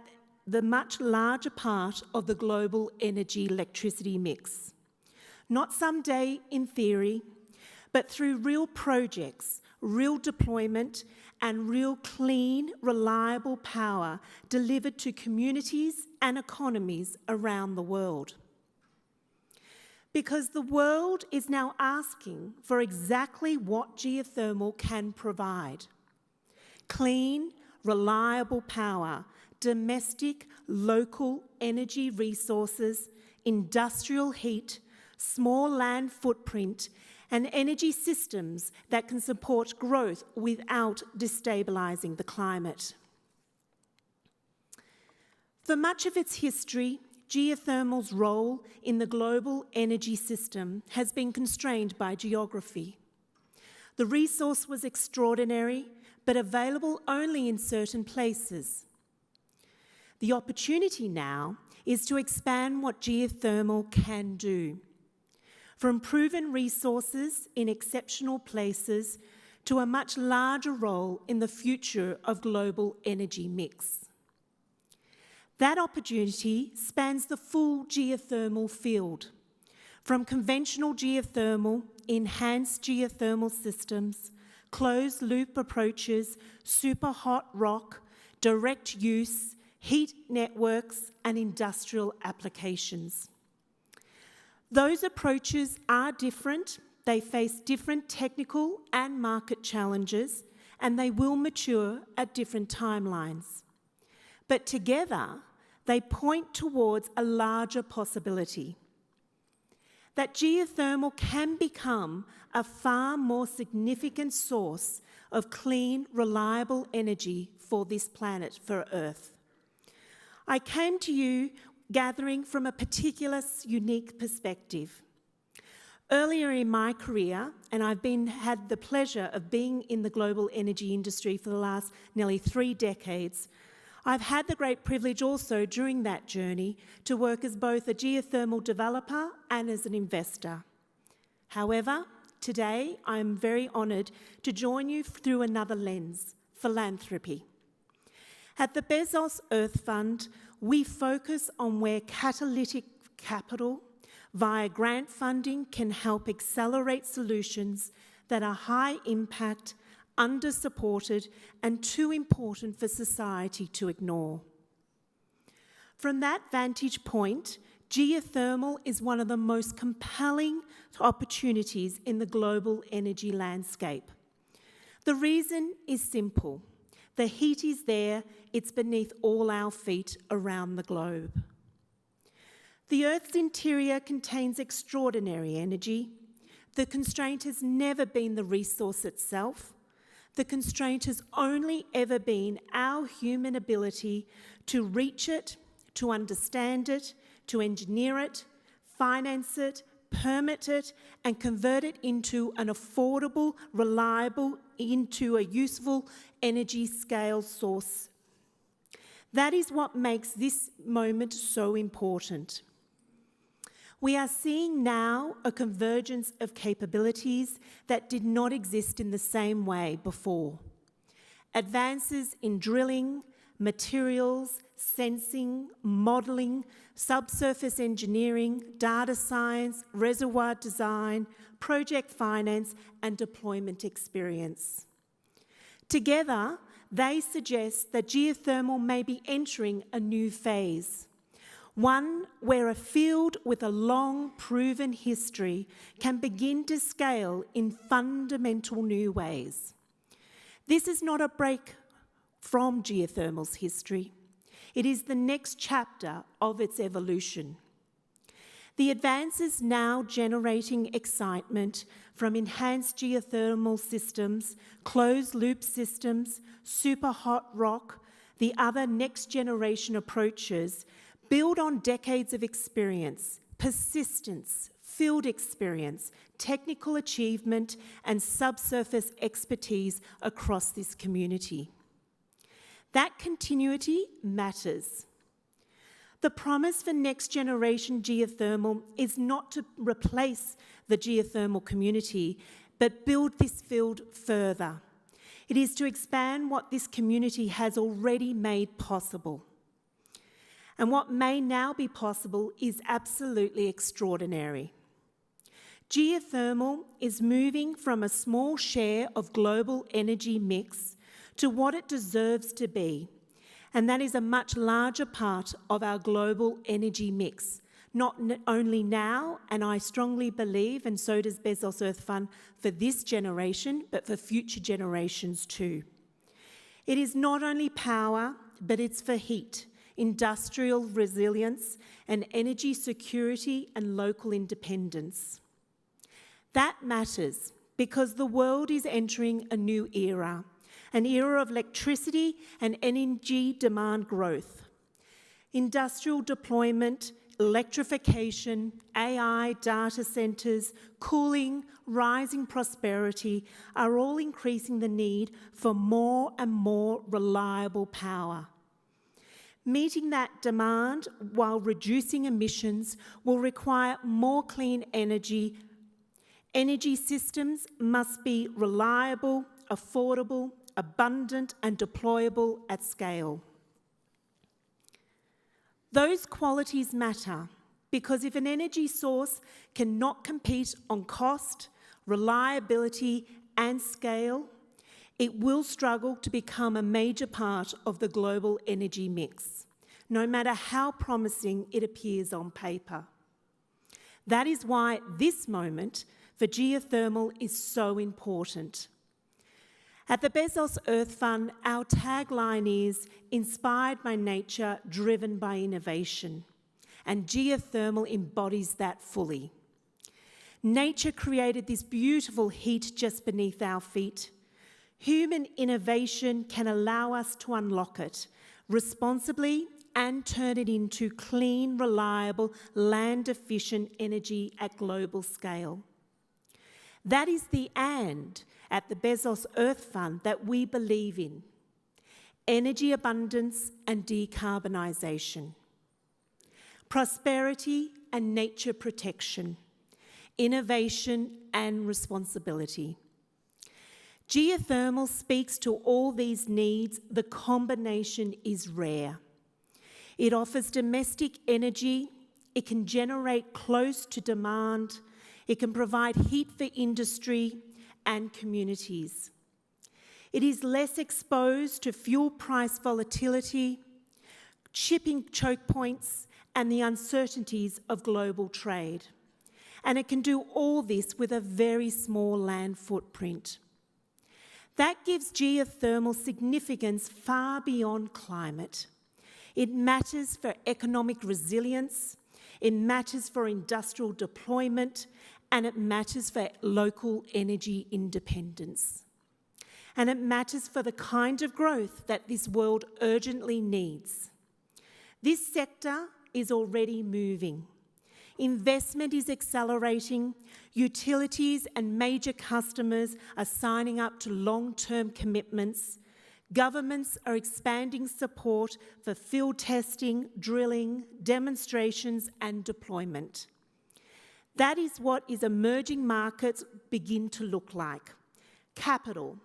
the much larger part of the global energy electricity mix. Not someday in theory, but through real projects, real deployment, and real clean, reliable power delivered to communities and economies around the world. Because the world is now asking for exactly what geothermal can provide. Clean, reliable power, domestic, local energy resources, industrial heat, small land footprint, and energy systems that can support growth without destabilising the climate. For much of its history, geothermal's role in the global energy system has been constrained by geography. The resource was extraordinary, but available only in certain places. The opportunity now is to expand what geothermal can do. From proven resources in exceptional places to a much larger role in the future of global energy mix. That opportunity spans the full geothermal field, from conventional geothermal, enhanced geothermal systems, closed-loop approaches, superhot rock, direct use, heat networks, and industrial applications. Those approaches are different, they face different technical and market challenges, and they will mature at different timelines. But together, they point towards a larger possibility. That geothermal can become a far more significant source of clean, reliable energy for this planet, for Earth. I came to you gathering from a particular unique perspective. Earlier in my career, and I've had the pleasure of being in the global energy industry for the last nearly 3 decades, I've had the great privilege also during that journey to work as both a geothermal developer and as an investor. However, today I'm very honoured to join you through another lens, philanthropy. At the Bezos Earth Fund, we focus on where catalytic capital via grant funding can help accelerate solutions that are high impact, under-supported, and too important for society to ignore. From that vantage point, geothermal is one of the most compelling opportunities in the global energy landscape. The reason is simple. The heat is there, it's beneath all our feet around the globe. The Earth's interior contains extraordinary energy. The constraint has never been the resource itself. The constraint has only ever been our human ability to reach it, to understand it, to engineer it, finance it, permit it, and convert it into an affordable, reliable, into a useful energy scale source. That is what makes this moment so important. We are seeing now a convergence of capabilities that did not exist in the same way before. Advances in drilling, materials, sensing, modelling, subsurface engineering, data science, reservoir design, project finance, and deployment experience. Together, they suggest that geothermal may be entering a new phase, one where a field with a long proven history can begin to scale in fundamental new ways. This is not a break from geothermal's history. It is the next chapter of its evolution. The advances now generating excitement from enhanced geothermal systems, closed-loop systems, super hot rock, the other next-generation approaches build on decades of experience, persistence, field experience, technical achievement, and subsurface expertise across this community. That continuity matters. The promise for next-generation geothermal is not to replace the geothermal community, but build this field further. It is to expand what this community has already made possible. And what may now be possible is absolutely extraordinary. Geothermal is moving from a small share of global energy mix to what it deserves to be, and that is a much larger part of our global energy mix, not only now, and I strongly believe, and so does Bezos Earth Fund, for this generation, but for future generations too. It is not only power, but it's for heat, industrial resilience, and energy security and local independence. That matters because the world is entering a new era, an era of electricity and energy demand growth. Industrial deployment, electrification, AI, data centres, cooling, rising prosperity are all increasing the need for more and more reliable power. Meeting that demand while reducing emissions will require more clean energy. Energy systems must be reliable, affordable, abundant, and deployable at scale. Those qualities matter because if an energy source cannot compete on cost, reliability, and scale, it will struggle to become a major part of the global energy mix, no matter how promising it appears on paper. That is why this moment for geothermal is so important. At the Bezos Earth Fund, our tagline is inspired by nature, driven by innovation, and geothermal embodies that fully. Nature created this beautiful heat just beneath our feet. Human innovation can allow us to unlock it responsibly and turn it into clean, reliable, land-efficient energy at global scale. That is the and at the Bezos Earth Fund that we believe in: energy abundance and decarbonisation, prosperity and nature protection, innovation and responsibility. Geothermal speaks to all these needs. The combination is rare. It offers domestic energy, it can generate close to demand, it can provide heat for industry and communities. It is less exposed to fuel price volatility, shipping choke points, and the uncertainties of global trade. And it can do all this with a very small land footprint. That gives geothermal significance far beyond climate. It matters for economic resilience, it matters for industrial deployment, and it matters for local energy independence. And it matters for the kind of growth that this world urgently needs. This sector is already moving. Investment is accelerating, utilities and major customers are signing up to long-term commitments, governments are expanding support for field testing, drilling, demonstrations and deployment. That is what emerging markets begin to look like: capital,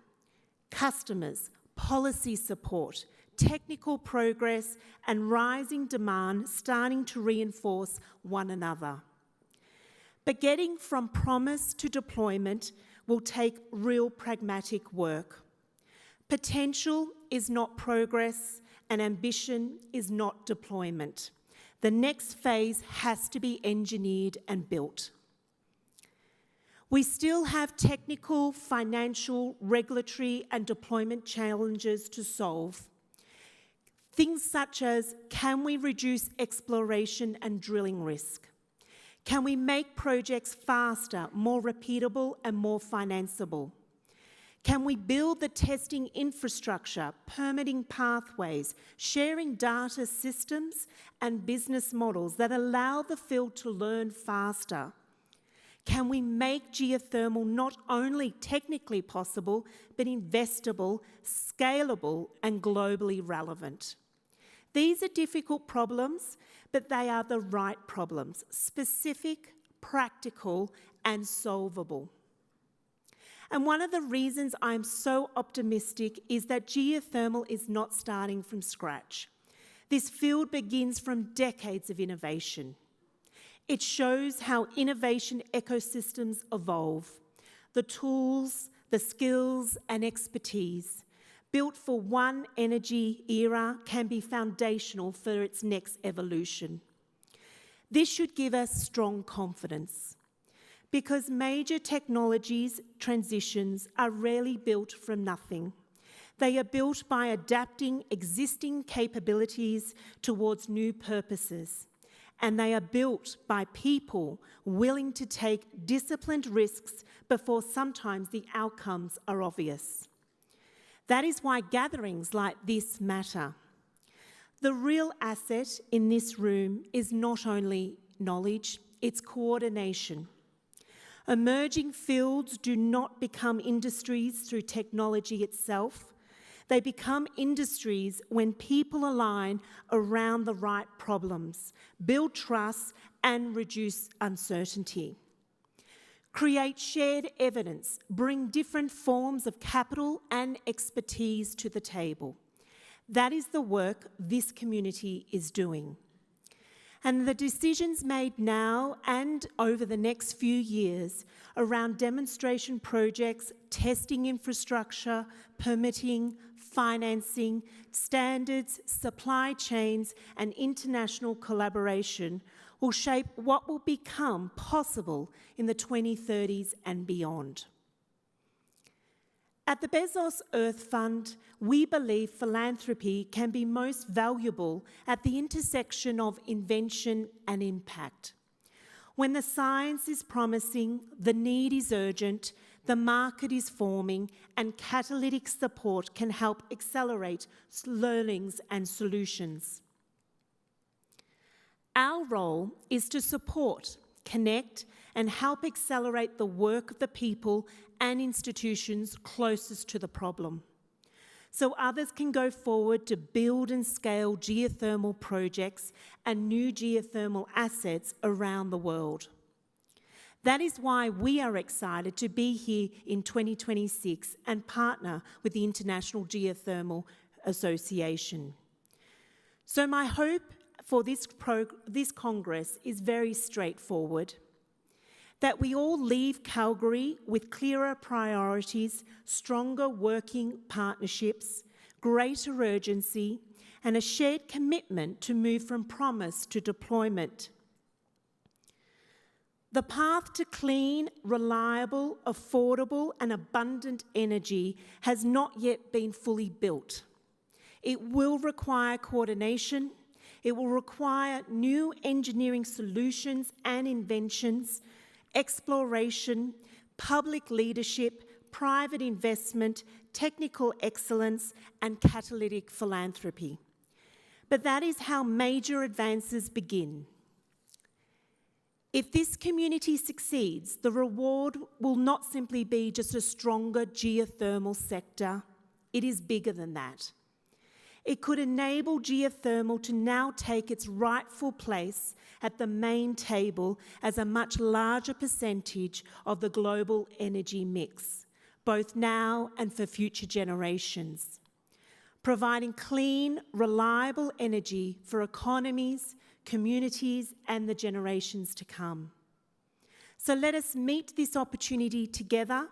customers, policy support, technical progress, and rising demand starting to reinforce one another. But getting from promise to deployment will take real pragmatic work. Potential is not progress, and ambition is not deployment. The next phase has to be engineered and built. We still have technical, financial, regulatory, and deployment challenges to solve. Things such as, can we reduce exploration and drilling risk? Can we make projects faster, more repeatable, and more financeable? Can we build the testing infrastructure, permitting pathways, sharing data systems and business models that allow the field to learn faster? Can we make geothermal not only technically possible, but investable, scalable, and globally relevant? These are difficult problems, but they are the right problems, specific, practical, and solvable. And one of the reasons I'm so optimistic is that geothermal is not starting from scratch. This field begins from decades of innovation. It shows how innovation ecosystems evolve. The tools, the skills, and expertise built for one energy era can be foundational for its next evolution. This should give us strong confidence, because major technologies transitions are rarely built from nothing. They are built by adapting existing capabilities towards new purposes, and they are built by people willing to take disciplined risks before sometimes the outcomes are obvious. That is why gatherings like this matter. The real asset in this room is not only knowledge, it's coordination. Emerging fields do not become industries through technology itself. They become industries when people align around the right problems, build trust, and reduce uncertainty. Create shared evidence, bring different forms of capital and expertise to the table. That is the work this community is doing. And the decisions made now and over the next few years around demonstration projects, testing infrastructure, permitting, financing, standards, supply chains, and international collaboration will shape what will become possible in the 2030s and beyond. At the Bezos Earth Fund, we believe philanthropy can be most valuable at the intersection of invention and impact. When the science is promising, the need is urgent, the market is forming, and catalytic support can help accelerate learnings and solutions. Our role is to support, connect, and help accelerate the work of the people and institutions closest to the problem, so others can go forward to build and scale geothermal projects and new geothermal assets around the world. That is why we are excited to be here in 2026 and partner with the International Geothermal Association. So my hope for this Congress is very straightforward: that we all leave Calgary with clearer priorities, stronger working partnerships, greater urgency, and a shared commitment to move from promise to deployment. The path to clean, reliable, affordable, and abundant energy has not yet been fully built. It will require coordination. It will require new engineering solutions and inventions, exploration, public leadership, private investment, technical excellence, and catalytic philanthropy. But that is how major advances begin. If this community succeeds, the reward will not simply be just a stronger geothermal sector. It is bigger than that. It could enable geothermal to now take its rightful place at the main table as a much larger percentage of the global energy mix, both now and for future generations, providing clean, reliable energy for economies, communities, and the generations to come. So let us meet this opportunity together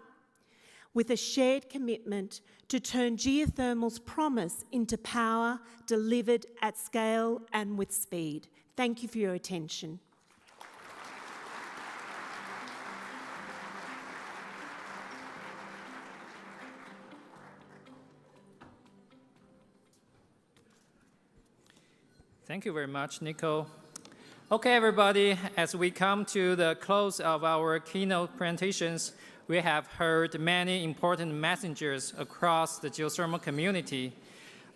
with a shared commitment to turn geothermal's promise into power delivered at scale and with speed. Thank you for your attention. Thank you very much, Nico. Okay, everybody, as we come to the close of our keynote presentations, we have heard many important messages across the geothermal community.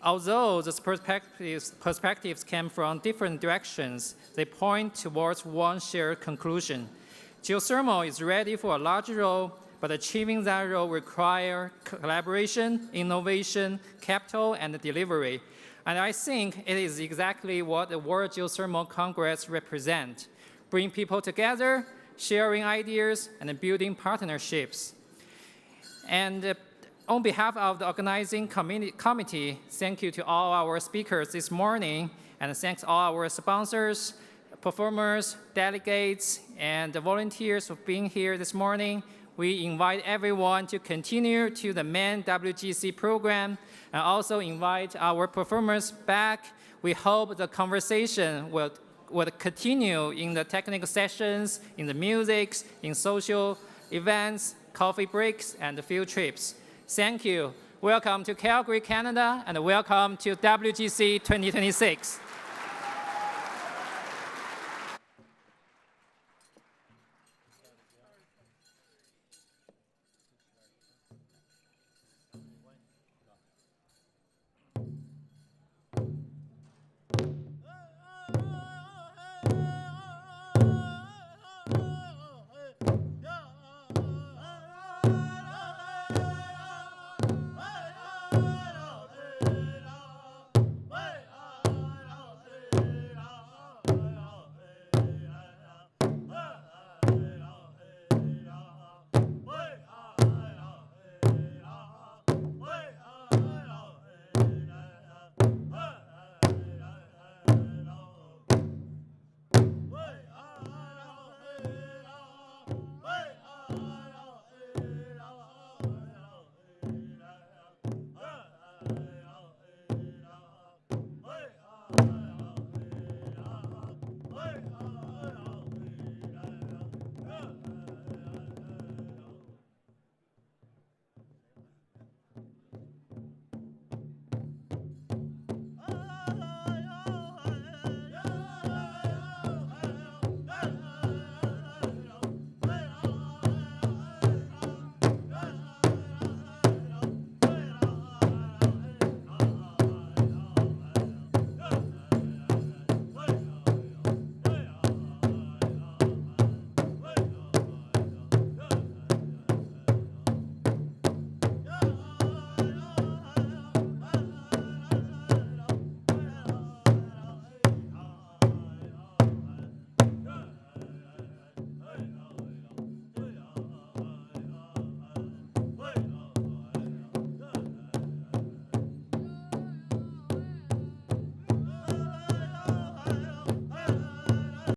Although the perspectives came from different directions, they point towards one shared conclusion. Geothermal is ready for a large role, but achieving that role requires collaboration, innovation, capital, and delivery. And I think it is exactly what the World Geothermal Congress represents: bring people together, sharing ideas, and building partnerships. And on behalf of the organizing committee, thank you to all our speakers this morning, and thanks all our sponsors, performers, delegates, and the volunteers for being here this morning. We invite everyone to continue to the main WGC program, and also invite our performers back. We hope the conversation will continue in the technical sessions, in the music, in social events, coffee breaks, and field trips. Thank you. Welcome to Calgary, Canada, and welcome to WGC 2026.